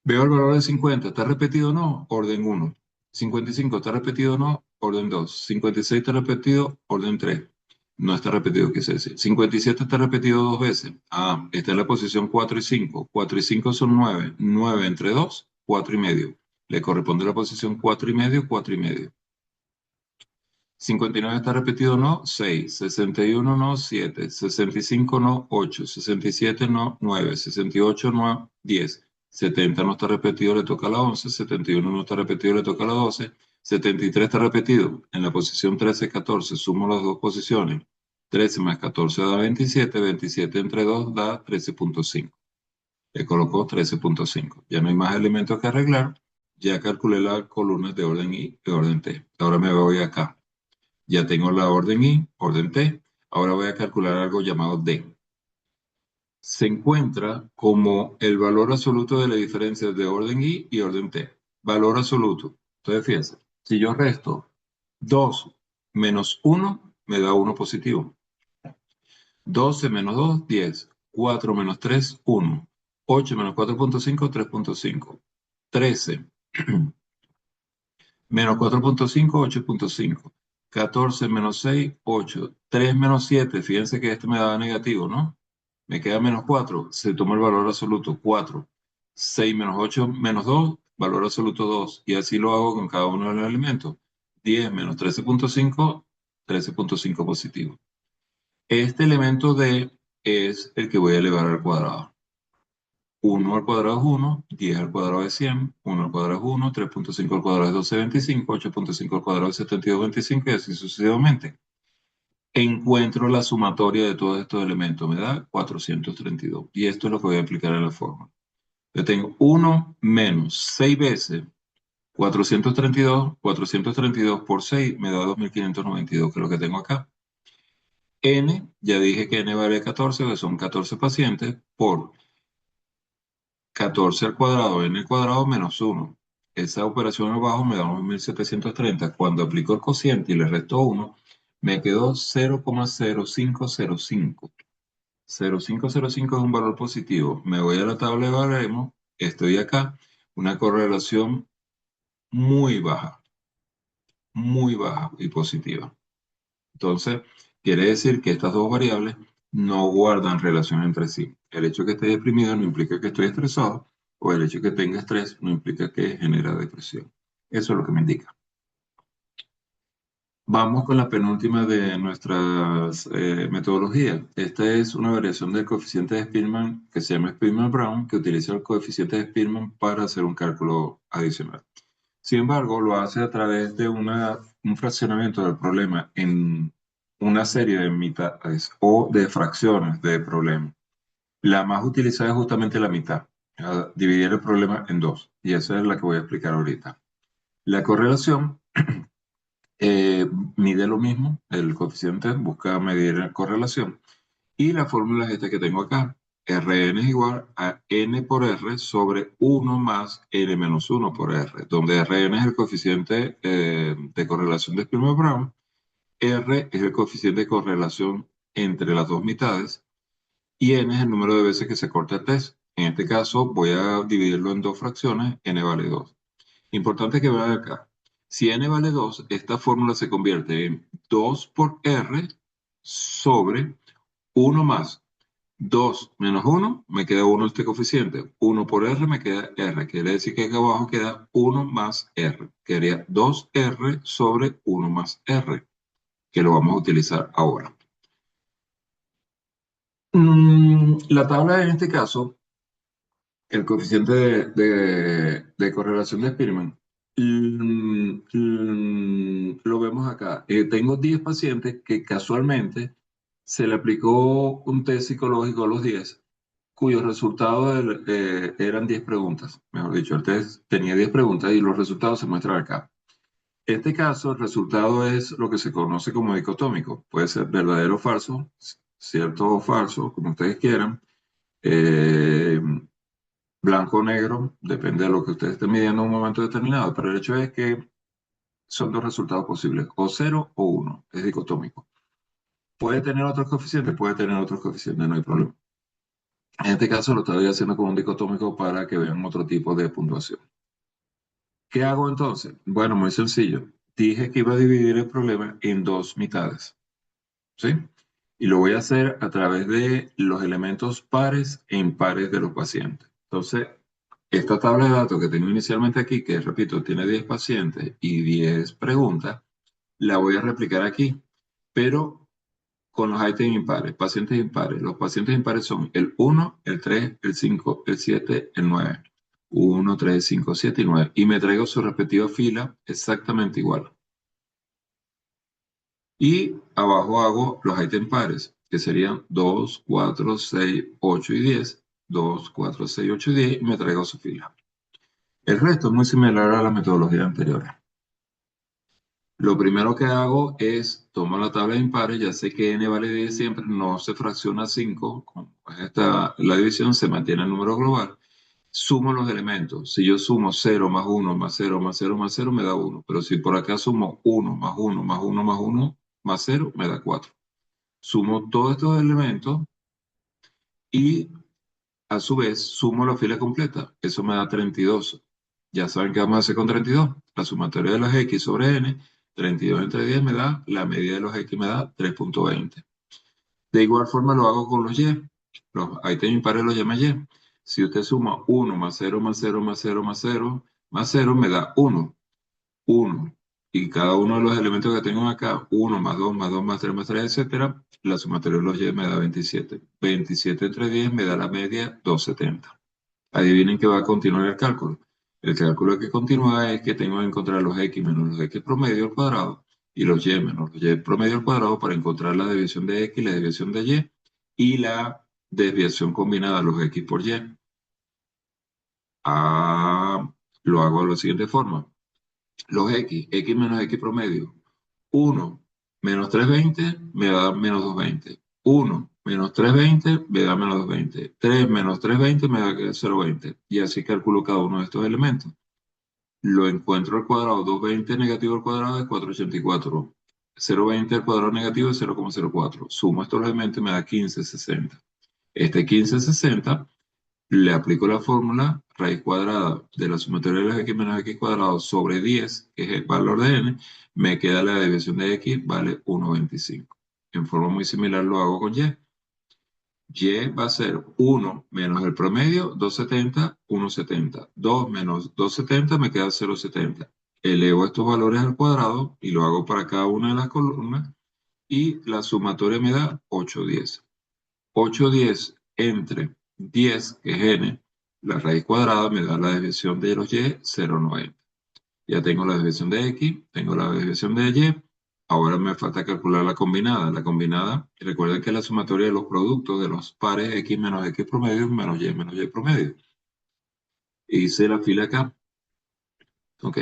Veo el valor de 50, ¿está repetido o no? Orden 1. 55, ¿está repetido o no? Orden 2. 56 está repetido, orden 3. No está repetido, quise decir. 57 está repetido 2 veces. Está en la posición 4 y 5. 4 y 5 son 9. 9 entre 2, 4 y medio. Le corresponde la posición 4 y medio, 4 y medio. 59 está repetido, no, 6. 61 no, 7. 65 no, 8. 67 no, 9. 68 no, 10. 70 no está repetido, le toca a la 11. 71 no está repetido, le toca a la 12. 73 está repetido. En la posición 13, 14. Sumo las dos posiciones. 13 más 14 da 27. 27 entre 2 da 13.5. Le colocó 13.5. Ya no hay más elementos que arreglar. Ya calculé las columnas de orden I y de orden T. Ahora me voy acá. Ya tengo la orden I, orden T. Ahora voy a calcular algo llamado D. Se encuentra como el valor absoluto de la diferencia de orden I y orden T. Valor absoluto. Entonces, fíjense, si yo resto 2 menos 1, me da 1 positivo. 12 menos 2, 10. 4 menos 3, 1. 8 menos 4.5, 3.5. 13 menos 4.5, 8.5. 14 menos 6, 8. 3 menos 7, fíjense que este me da negativo, ¿no? Me queda menos 4, se toma el valor absoluto, 4. 6 menos 8 menos 2, valor absoluto 2. Y así lo hago con cada uno de los elementos. 10 menos 13.5, 13.5 positivo. Este elemento D es el que voy a elevar al cuadrado. 1 al cuadrado es 1, 10 al cuadrado es 100, 1 al cuadrado es 1, 3.5 al cuadrado es 1225, 8.5 al cuadrado es 7225 y así sucesivamente. Encuentro la sumatoria de todos estos elementos, me da 432. Y esto es lo que voy a aplicar en la fórmula. Yo tengo 1 menos 6 veces 432, 432 por 6 me da 2592, que es lo que tengo acá. N, ya dije que N vale 14, que son 14 pacientes, por 14 al cuadrado, N al cuadrado menos 1. Esa operación abajo me da unos 1730. Cuando aplico el cociente y le resto 1, me quedó 0,0505. 0,505 es un valor positivo. Me voy a la tabla de baremos, estoy acá, una correlación muy baja y positiva. Entonces, quiere decir que estas dos variables no guardan relación entre sí. El hecho de que esté deprimido no implica que estoy estresado, o el hecho de que tenga estrés no implica que genera depresión. Eso es lo que me indica. Vamos con la penúltima de nuestras metodologías. Esta es una variación del coeficiente de Spearman que se llama Spearman-Brown, que utiliza el coeficiente de Spearman para hacer un cálculo adicional. Sin embargo, lo hace a través de un fraccionamiento del problema en una serie de mitades o de fracciones de problema. La más utilizada es justamente la mitad, dividir el problema en dos, y esa es la que voy a explicar ahorita. La correlación mide lo mismo, el coeficiente busca medir la correlación, y la fórmula es esta que tengo acá. Rn es igual a n por r sobre 1 más n menos 1 por r, donde Rn es el coeficiente de correlación de Spielmann-Brown, r es el coeficiente de correlación entre las dos mitades, y n es el número de veces que se corta el test. En este caso voy a dividirlo en dos fracciones, n vale 2. Importante que vean acá. Si n vale 2, esta fórmula se convierte en 2 por r sobre 1 más 2 menos 1, me queda 1 este coeficiente. 1 por r me queda r. Quiere decir que acá abajo queda 1 más r. Quedaría 2r sobre 1 más r, que lo vamos a utilizar ahora. La tabla en este caso, el coeficiente de correlación de Spearman, lo vemos acá. Tengo 10 pacientes que casualmente se le aplicó un test psicológico a los 10, cuyos resultados eran 10 preguntas. Mejor dicho, el test tenía 10 preguntas y los resultados se muestran acá. En este caso, el resultado es lo que se conoce como dicotómico. Puede ser verdadero o falso, cierto o falso, como ustedes quieran. Eh, Blanco o negro, depende de lo que ustedes estén midiendo en un momento determinado, pero el hecho es que son dos resultados posibles, o 0 o 1, es dicotómico. Puede tener otros coeficientes, no hay problema. En este caso lo estoy haciendo con un dicotómico para que vean otro tipo de puntuación. ¿Qué hago entonces? Bueno, muy sencillo. Dije que iba a dividir el problema en dos mitades, ¿sí? Y lo voy a hacer a través de los elementos pares e impares de los pacientes. Entonces, esta tabla de datos que tengo inicialmente aquí, que repito, tiene 10 pacientes y 10 preguntas, la voy a replicar aquí, pero con los ítems impares, pacientes impares. Los pacientes impares son el 1, el 3, el 5, el 7, el 9. 1, 3, 5, 7 y 9. Y me traigo su respectiva fila exactamente igual. Y abajo hago los ítems pares, que serían 2, 4, 6, 8 y 10. 2, 4, 6, 8 y 10 y me traigo su fila. El resto es muy similar a la metodología anterior. Lo primero que hago es tomo la tabla de impares, ya sé que n vale 10 siempre, no se fracciona a 5, como es la división, se mantiene el número global. Sumo los elementos. Si yo sumo 0 más 1 más 0 más 0 más 0, me da 1. Pero si por acá sumo 1 más 1 más 1 más 1, más 0 me da 4. Sumo todos estos elementos y a su vez sumo la fila completa. Eso me da 32. Ya saben qué vamos a hacer con 32. La sumatoria de las x sobre n, 32 entre 10 me da, la media de los x me da 3.20. De igual forma lo hago con los y. Ahí tengo impares los y más y. Si usted suma 1 más 0 más 0 más 0 más 0 más 0 me da 1. 1. Y cada uno de los elementos que tengo acá, 1 más 2 más 2 más 3 más 3, etcétera, la sumatoria de los y me da 27. 27 entre 10 me da la media 270. Adivinen que va a continuar el cálculo. El cálculo que continúa es que tengo que encontrar los x menos los x promedio al cuadrado y los y menos los y promedio al cuadrado para encontrar la desviación de x, la desviación de y la desviación combinada, los x por y. Ah, lo hago de la siguiente forma. Los x menos x promedio. 1 menos 320 me da menos 220. 1 menos 320 me da menos 220. 3 menos 320 me da 0,20. Y así calculo cada uno de estos elementos. Lo encuentro al cuadrado. 220 negativo al cuadrado es 484. 0,20 al cuadrado negativo es 0,04. Sumo estos elementos y me da 1560. Este 1560 le aplico la fórmula raíz cuadrada de la sumatoria de las x menos x cuadrado sobre 10, que es el valor de n, me queda la desviación de x, vale 1,25. En forma muy similar lo hago con y. Y va a ser 1 menos el promedio, 270, 170. 2 menos 270 me queda 0,70. Elevo estos valores al cuadrado y lo hago para cada una de las columnas y la sumatoria me da 810. 810 entre 10, que es n, la raíz cuadrada me da la desviación de los y, 0,90. Ya tengo la desviación de x, tengo la desviación de y, ahora me falta calcular la combinada. La combinada, recuerden que es la sumatoria de los productos de los pares x menos x promedio menos y promedio. Hice la fila acá, ¿ok?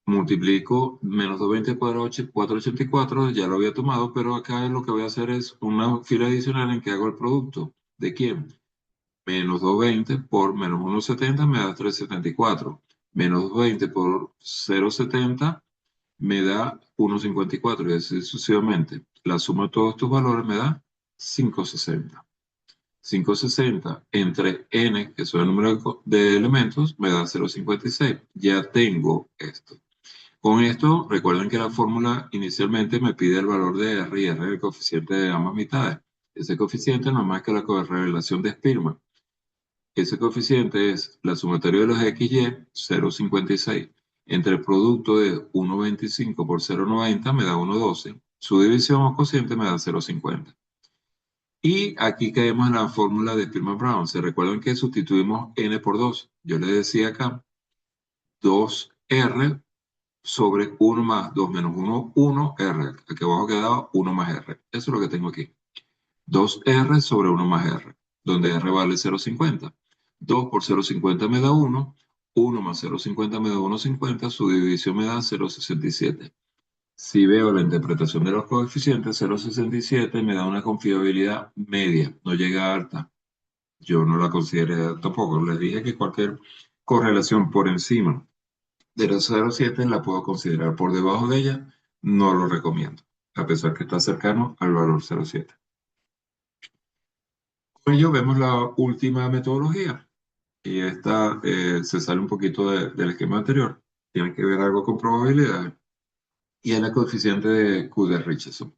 Multiplico menos 220 al cuadrado, 484, ya lo había tomado, pero acá lo que voy a hacer es una fila adicional en que hago el producto. ¿De quién? Menos 220 por menos 1,70 me da 3,74. Menos 220 por 0,70 me da 1,54 y así sucesivamente. La suma de todos estos valores me da 5,60. 5,60 entre n, que son el número de elementos, me da 0,56. Ya tengo esto. Con esto, recuerden que la fórmula inicialmente me pide el valor de R y R, el coeficiente de ambas mitades. Ese coeficiente no es más que la correlación de Spearman. Ese coeficiente es la sumatoria de los XY, 0,56, entre el producto de 1,25 por 0,90 me da 1,12. Su división o cociente me da 0,50. Y aquí caemos en la fórmula de Spearman-Brown. ¿Se recuerdan que sustituimos n por 2? Yo les decía acá, 2r sobre 1 más 2 menos 1, 1r. Aquí abajo quedaba 1 más r. Eso es lo que tengo aquí. 2r sobre 1 más r, donde r vale 0,50. 2 por 0,50 me da 1. 1 más 0,50 me da 1,50. Su división me da 0,67. Si veo la interpretación de los coeficientes, 0,67 me da una confiabilidad media, no llega a alta. Yo no la consideré tampoco. Les dije que cualquier correlación por encima de los 0,7 la puedo considerar. Por debajo de ella, no lo recomiendo, a pesar que está cercano al valor 0,7. Con ello vemos la última metodología. Y esta se sale un poquito del esquema anterior. Tiene que ver algo con probabilidades. Y es el coeficiente de Q de Richardson.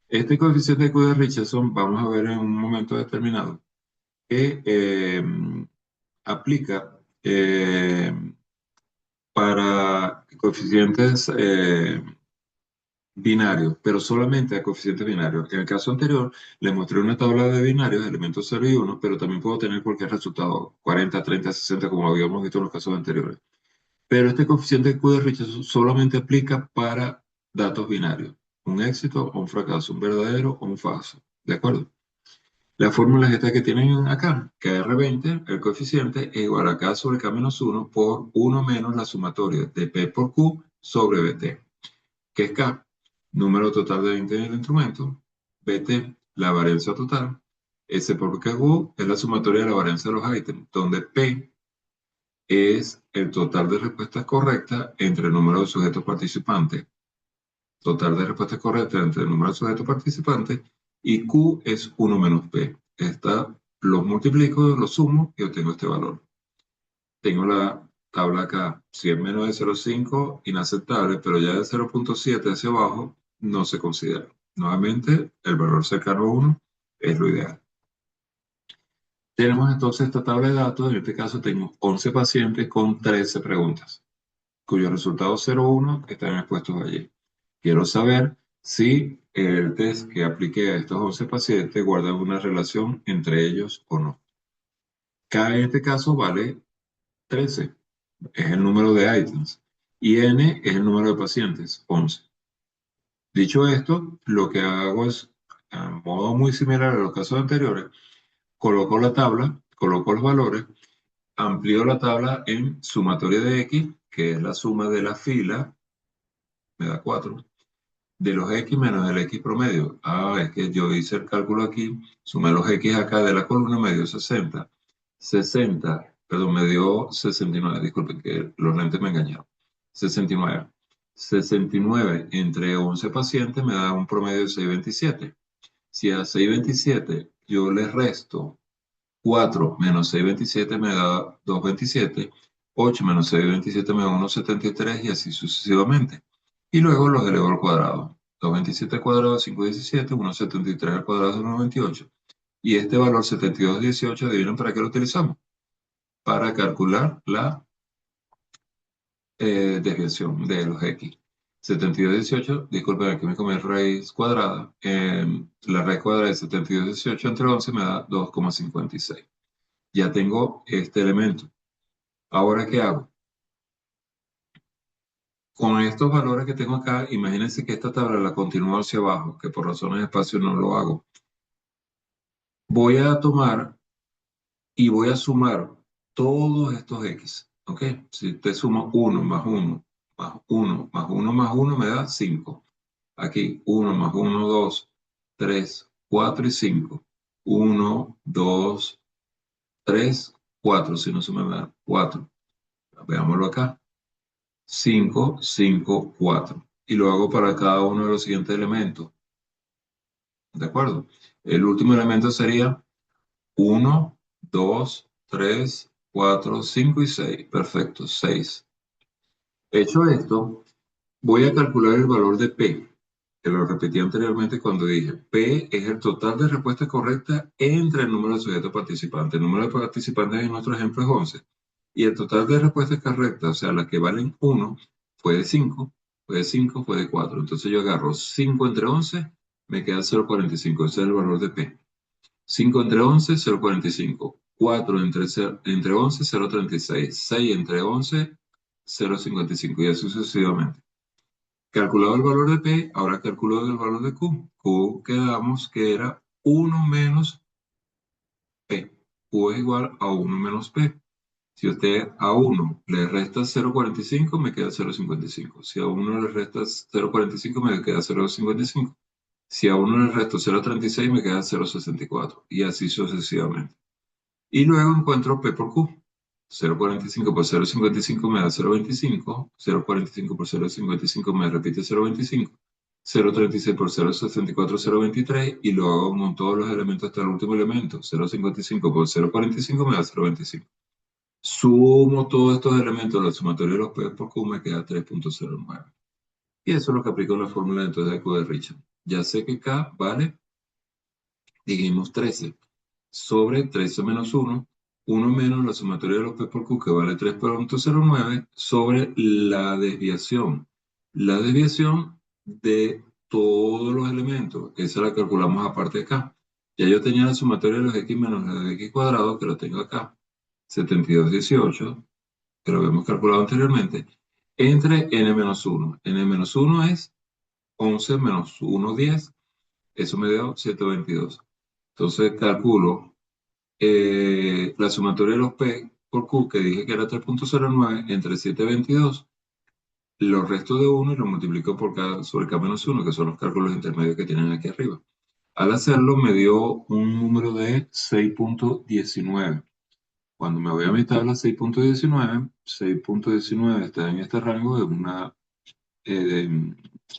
Este coeficiente de Q de Richardson, vamos a ver en un momento determinado, que aplica para coeficientes binarios, pero solamente a coeficientes binarios. En el caso anterior, les mostré una tabla de binarios, elementos 0 y 1, pero también puedo tener cualquier resultado, 40, 30, 60, como habíamos visto en los casos anteriores. Pero este coeficiente de Q de Richardson solamente aplica para datos binarios, un éxito o un fracaso, un verdadero o un falso. ¿De acuerdo? La fórmula es esta que tienen acá, que R20, el coeficiente, es igual a K sobre K menos 1 por 1 menos la sumatoria de P por Q sobre BT. ¿Qué es K? Número total de 20 del instrumento. BT, la varianza total. S por Q es la sumatoria de la varianza de los ítems, donde P es el total de respuestas correctas entre el número de sujetos participantes. total de respuestas correctas entre el número de sujetos participantes, y Q es 1 menos P. Esta los multiplico, los sumo y obtengo este valor. Tengo la tabla acá, si es menos de 0,5, inaceptable, pero ya de 0,7 hacia abajo no se considera. Nuevamente, el valor cercano a 1 es lo ideal. Tenemos entonces esta tabla de datos. En este caso tengo 11 pacientes con 13 preguntas, cuyos resultados 0,1 están expuestos allí. Quiero saber si el test que apliqué a estos 11 pacientes guarda una relación entre ellos o no. K en este caso vale 13, es el número de items, y N es el número de pacientes, 11. Dicho esto, lo que hago es, a modo muy similar a los casos anteriores, coloco la tabla, coloco los valores, amplío la tabla en sumatoria de X, que es la suma de la fila, me da 4, de los X menos el X promedio. Es que yo hice el cálculo aquí, sumé los X acá de la columna, me dio 60. 60, perdón, me dio 69, disculpen que los lentes me engañaron. 69. 69 entre 11 pacientes me da un promedio de 6,27. Si a 6,27 yo le resto 4 menos 6,27 me da 2,27. 8 menos 6,27 me da 1,73 y así sucesivamente. Y luego los elevo al cuadrado. 2,27 al cuadrado es 5,17, 1,73 al cuadrado es 1,98. Y este valor 72,18, adivinen para qué lo utilizamos. Para calcular la desviación de los X. 72,18, disculpen, aquí me comí raíz cuadrada. La raíz cuadrada de 72,18 entre 11 me da 2,56. Ya tengo este elemento. Ahora, ¿qué hago? Con estos valores que tengo acá, imagínense que esta tabla la continúo hacia abajo, que por razones de espacio no lo hago. Voy a tomar y voy a sumar todos estos X. ¿Ok? Si te sumo 1 más 1 más 1 más 1 más 1 me da 5. Aquí 1 más 1, 2, 3, 4 y 5. 1, 2, 3, 4. Si no suma me da 4. Veámoslo acá. 5, 5, 4. Y lo hago para cada uno de los siguientes elementos. ¿De acuerdo? El último elemento sería 1, 2, 3, 4, 5 y 6. Perfecto, 6. Hecho esto, voy a calcular el valor de P, que lo repetí anteriormente cuando dije P es el total de respuestas correctas entre el número de sujetos participantes. El número de participantes en nuestro ejemplo es 11. Y el total de respuestas correctas, o sea, las que valen 1, fue de 5, fue de 5, fue de 4. Entonces yo agarro 5 entre 11, me queda 0,45. Ese es el valor de P. 5 entre 11, 0,45. 4 entre 11, 0,36. 6 entre 11, 0,55. Y así sucesivamente. Calculado el valor de P, ahora calculo el valor de Q. Q quedamos que era 1 menos P. Q es igual a 1 menos P. Si usted a 1 le resta 0,45, me queda 0,55. Si a 1 le resta 0,45, me queda 0,55. Si a 1 le resto 0,36, me queda 0,64. Y así sucesivamente. Y luego encuentro P por Q. 0,45 por 0,55 me da 0,25. 0,45 por 0,55 me repite 0,25. 0,36 por 0,64, 0,23. Y lo hago con todos los elementos hasta el último elemento. 0,55 por 0,45 me da 0,25. Sumo todos estos elementos, la sumatoria de los P por Q me queda 3,09. Y eso es lo que aplico en la fórmula entonces de Q de Richard. Ya sé que K vale, dijimos 13 sobre 13 menos 1, 1 menos la sumatoria de los P por Q, que vale 3,09, sobre la desviación. La desviación de todos los elementos, esa la calculamos aparte acá. Ya yo tenía la sumatoria de los X menos la de X cuadrado, que lo tengo acá. 72,18, que lo habíamos calculado anteriormente, entre n menos 1. N menos 1 es 11 menos 1, 10. Eso me dio 122. Entonces calculo la sumatoria de los P por Q, que dije que era 3,09, entre 7,22, los restos de 1 y lo multiplico por K sobre K menos 1, que son los cálculos intermedios que tienen aquí arriba. Al hacerlo me dio un número de 6,19. Cuando me voy a mi tabla 6,19, 6,19 está en este rango de una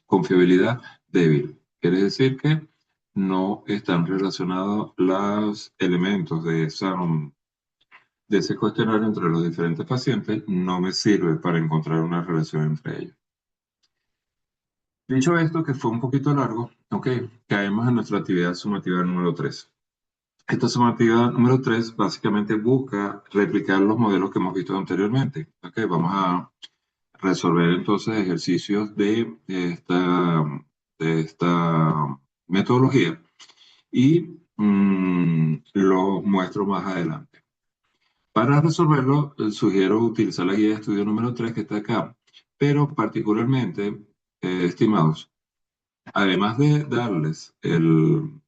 confiabilidad débil. Quiere decir que no están relacionados los elementos de ese cuestionario entre los diferentes pacientes, no me sirve para encontrar una relación entre ellos. Dicho esto, que fue un poquito largo, ok, caemos en nuestra actividad sumativa número 3. Esta sumativa número 3 básicamente busca replicar los modelos que hemos visto anteriormente. Ok, vamos a resolver entonces ejercicios de esta metodología y los muestro más adelante. Para resolverlo, sugiero utilizar la guía de estudio número 3 que está acá, pero particularmente, estimados, además de darles en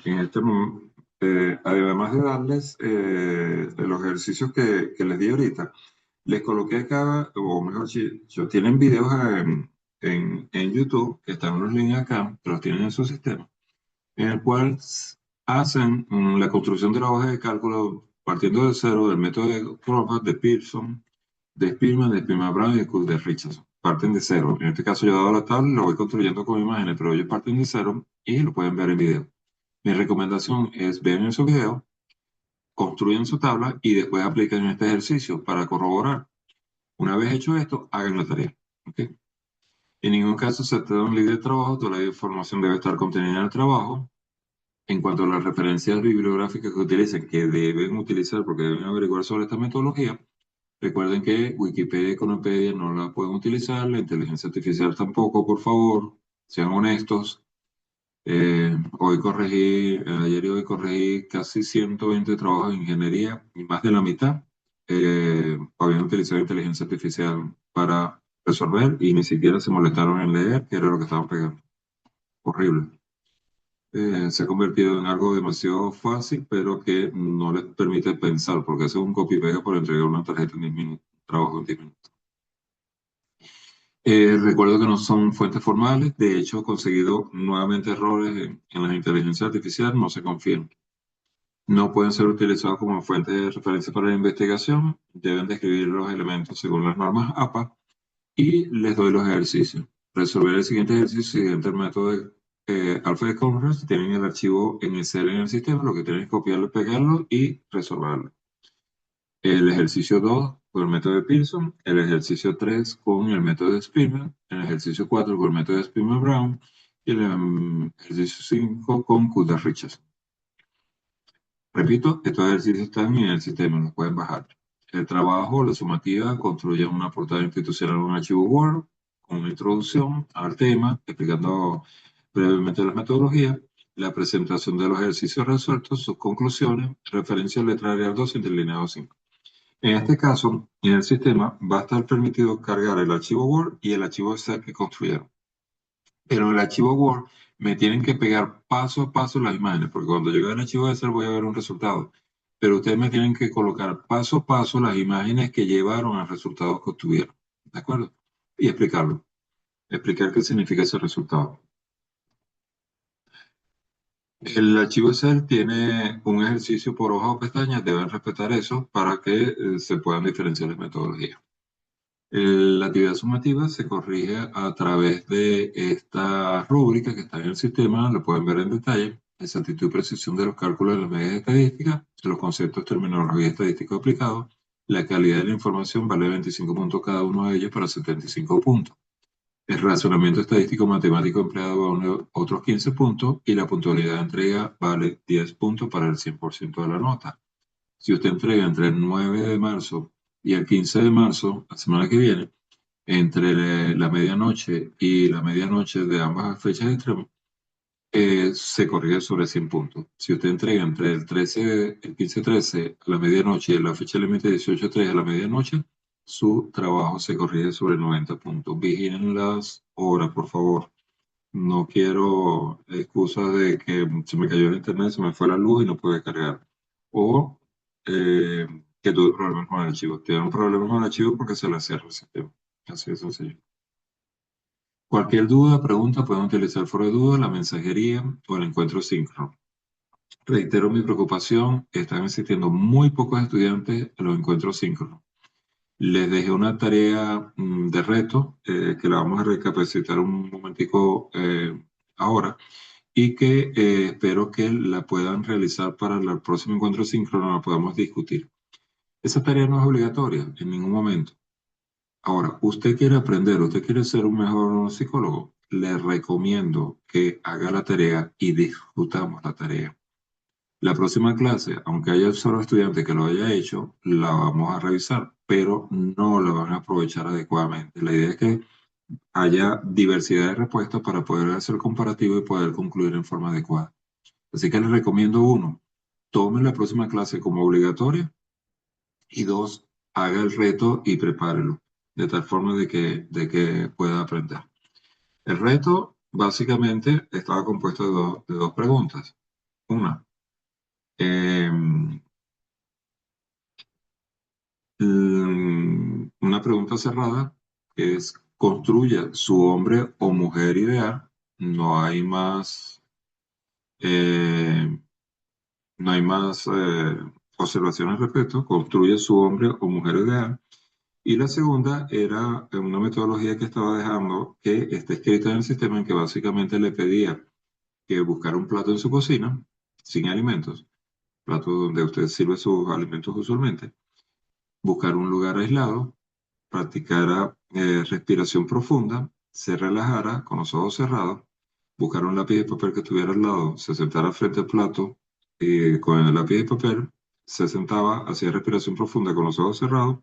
este momento, además de darles los ejercicios que les di ahorita, les coloqué acá, o mejor dicho, tienen videos en YouTube, que están unos links acá, que los tienen en su sistema, en el cual hacen la construcción de la hoja de cálculo partiendo de cero del método de Crawford, de Pearson, de Spearman-Brown y de Richardson. Parten de cero. En este caso yo he dado la tabla y lo voy construyendo con imágenes, pero ellos parten de cero y lo pueden ver en video. Mi recomendación es ver en su video, construyan su tabla y después apliquen este ejercicio para corroborar. Una vez hecho esto, hagan la tarea. ¿Ok? En ningún caso se te da un link de trabajo, toda la información debe estar contenida en el trabajo. En cuanto a las referencias bibliográficas que utilicen, que deben utilizar porque deben averiguar sobre esta metodología, recuerden que Wikipedia y Econopedia no la pueden utilizar, la inteligencia artificial tampoco, por favor, sean honestos. Ayer y hoy corregí casi 120 trabajos de ingeniería y más de la mitad habían utilizado inteligencia artificial para resolver y ni siquiera se molestaron en leer, que era lo que estaban pegando. Horrible. Se ha convertido en algo demasiado fácil, pero que no les permite pensar, porque eso es un copy-pega por entregar una tarjeta en 10 minutos, trabajo en 10 minutos. Recuerdo que no son fuentes formales, de hecho, he conseguido nuevamente errores en las inteligencias artificiales, no se confíen. No pueden ser utilizados como fuentes de referencia para la investigación, deben describir los elementos según las normas APA y les doy los ejercicios. Resolver el siguiente ejercicio siguiente el método de Alpha de Conference, tienen el archivo en Excel en el sistema, lo que tienen es copiarlo, pegarlo y resolverlo. El ejercicio 2 con el método de Pearson, el ejercicio 3 con el método de Spearman, el ejercicio 4 con el método de Spearman-Brown y el ejercicio 5 con Kuta-Richardson. Repito, estos ejercicios están en el sistema, los pueden bajar. El trabajo, la sumativa, construyen una portada institucional en un archivo Word con una introducción al tema, explicando brevemente las metodologías, la presentación de los ejercicios resueltos, sus conclusiones, referencia al letrarial docente lineado 5. En este caso, en el sistema va a estar permitido cargar el archivo Word y el archivo Excel que construyeron. Pero en el archivo Word me tienen que pegar paso a paso las imágenes, porque cuando llegue al archivo Excel voy a ver un resultado. Pero ustedes me tienen que colocar paso a paso las imágenes que llevaron al resultado que obtuvieron. ¿De acuerdo? Y explicarlo. Explicar qué significa ese resultado. El archivo Excel tiene un ejercicio por hoja o pestaña, deben respetar eso para que se puedan diferenciar las metodologías. La actividad sumativa se corrige a través de esta rúbrica que está en el sistema, lo pueden ver en detalle, exactitud y precisión de los cálculos de las medidas estadísticas, los conceptos, terminología estadística aplicados, la calidad de la información vale 25 puntos cada uno de ellos para 75 puntos. El razonamiento estadístico matemático empleado vale otros 15 puntos y la puntualidad de entrega vale 10 puntos para el 100% de la nota. Si usted entrega entre el 9 de marzo y el 15 de marzo, la semana que viene, entre la medianoche y la medianoche de ambas fechas extremas, se corrige sobre 100 puntos. Si usted entrega entre el 15-13 a la medianoche y la fecha límite 18-3 a la medianoche, su trabajo se corrige sobre 90 puntos. Vigilen las horas, por favor. No quiero excusas de que se me cayó el internet, se me fue la luz y no pude cargar. O que tuve problemas con el archivo. Tienen problemas con el archivo porque se le cierra el sistema. Así de sencillo. Cualquier duda, pregunta, pueden utilizar el foro de duda, la mensajería o el encuentro síncrono. Reitero mi preocupación, están asistiendo muy pocos estudiantes a los encuentros síncronos. Les dejé una tarea de reto que la vamos a recapacitar un momentico ahora y que espero que la puedan realizar para el próximo encuentro síncrono, la podamos discutir. Esa tarea no es obligatoria en ningún momento. Ahora, usted quiere aprender, usted quiere ser un mejor psicólogo, le recomiendo que haga la tarea y discutamos la tarea. La próxima clase, aunque haya solo estudiante que lo haya hecho, la vamos a revisar, pero no la van a aprovechar adecuadamente. La idea es que haya diversidad de respuestas para poder hacer comparativo y poder concluir en forma adecuada. Así que les recomiendo uno, tome la próxima clase como obligatoria y dos, haga el reto y prepárelo, de tal forma de que pueda aprender. El reto básicamente estaba compuesto de dos preguntas. Una, em, una pregunta cerrada que es, construya su hombre o mujer ideal. No hay más, eh, no hay más observaciones al respecto. Construye su hombre o mujer ideal. Y la segunda era una metodología que estaba dejando que está escrita en el sistema en que básicamente le pedía que buscara un plato en su cocina sin alimentos, plato donde usted sirve sus alimentos usualmente, buscar un lugar aislado, practicara respiración profunda, se relajara con los ojos cerrados, buscara un lápiz de papel que estuviera al lado, se sentara frente al plato y con el lápiz de papel se sentaba, hacía respiración profunda con los ojos cerrados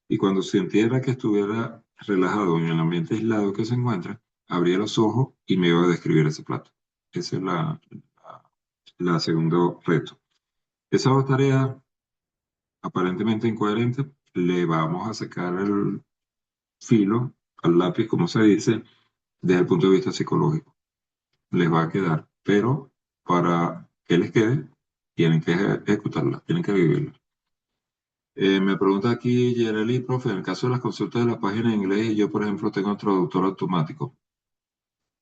y cuando sintiera que estuviera relajado en el ambiente aislado que se encuentra, abría los ojos y me iba a describir ese plato. Esa es la segundo reto. Esa tarea aparentemente incoherente, le vamos a sacar el filo al lápiz, como se dice, desde el punto de vista psicológico. Les va a quedar, pero para que les quede, tienen que ejecutarla, tienen que vivirla. Me pregunta aquí Yereli, profe, en el caso de las consultas de la página en inglés, yo, por ejemplo, tengo traductor automático.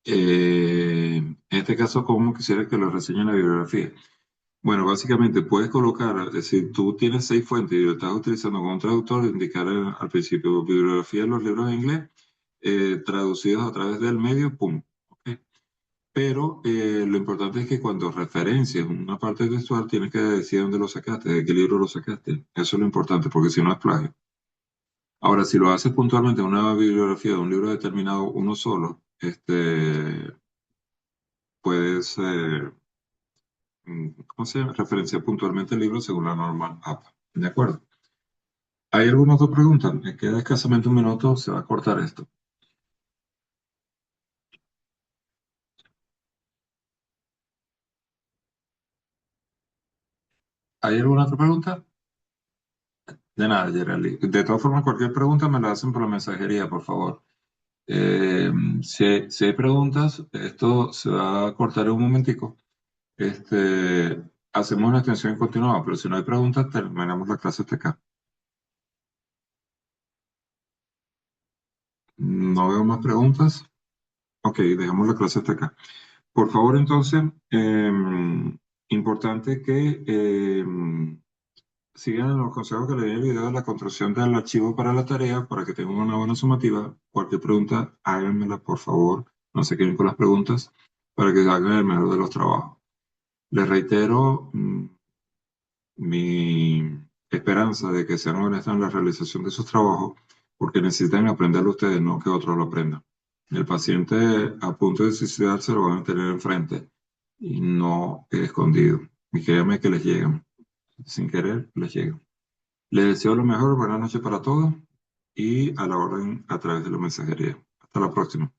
En este caso, ¿cómo quisiera que lo reseñe la bibliografía? Bueno, básicamente puedes colocar, es decir, tú tienes 6 fuentes y lo estás utilizando con un traductor, indicar al principio bibliografía de los libros en inglés, traducidos a través del medio, pum. ¿Ok? Pero lo importante es que cuando referencias una parte textual, tienes que decir dónde lo sacaste, de qué libro lo sacaste. Eso es lo importante, porque si no es plagio. Ahora, si lo haces puntualmente en una bibliografía de un libro determinado, uno solo, puedes, ¿cómo se llama? Referenciar puntualmente el libro según la norma APA. ¿De acuerdo? ¿Hay alguna otra pregunta? Me queda escasamente un minuto, se va a cortar esto. ¿Hay alguna otra pregunta? De nada, Geraldine. De todas formas, cualquier pregunta me la hacen por la mensajería, por favor. Si hay preguntas, esto se va a cortar en un momentico. Hacemos una extensión continuada, pero si no hay preguntas, terminamos la clase hasta acá. No veo más preguntas. Ok, dejamos la clase hasta acá. Por favor, entonces, importante que sigan los consejos que le di en el video de la construcción del archivo para la tarea para que tengan una buena sumativa. Cualquier pregunta, háganmela, por favor. No se queden con las preguntas para que hagan el mejor de los trabajos. Les reitero mi esperanza de que sean honestos en la realización de sus trabajos porque necesitan aprenderlo ustedes, no que otros lo aprendan. El paciente a punto de suicidarse lo van a tener enfrente y no escondido. Y créanme que les llegan. Sin querer, les llegan. Les deseo lo mejor, buenas noches para todos y a la orden a través de la mensajería. Hasta la próxima.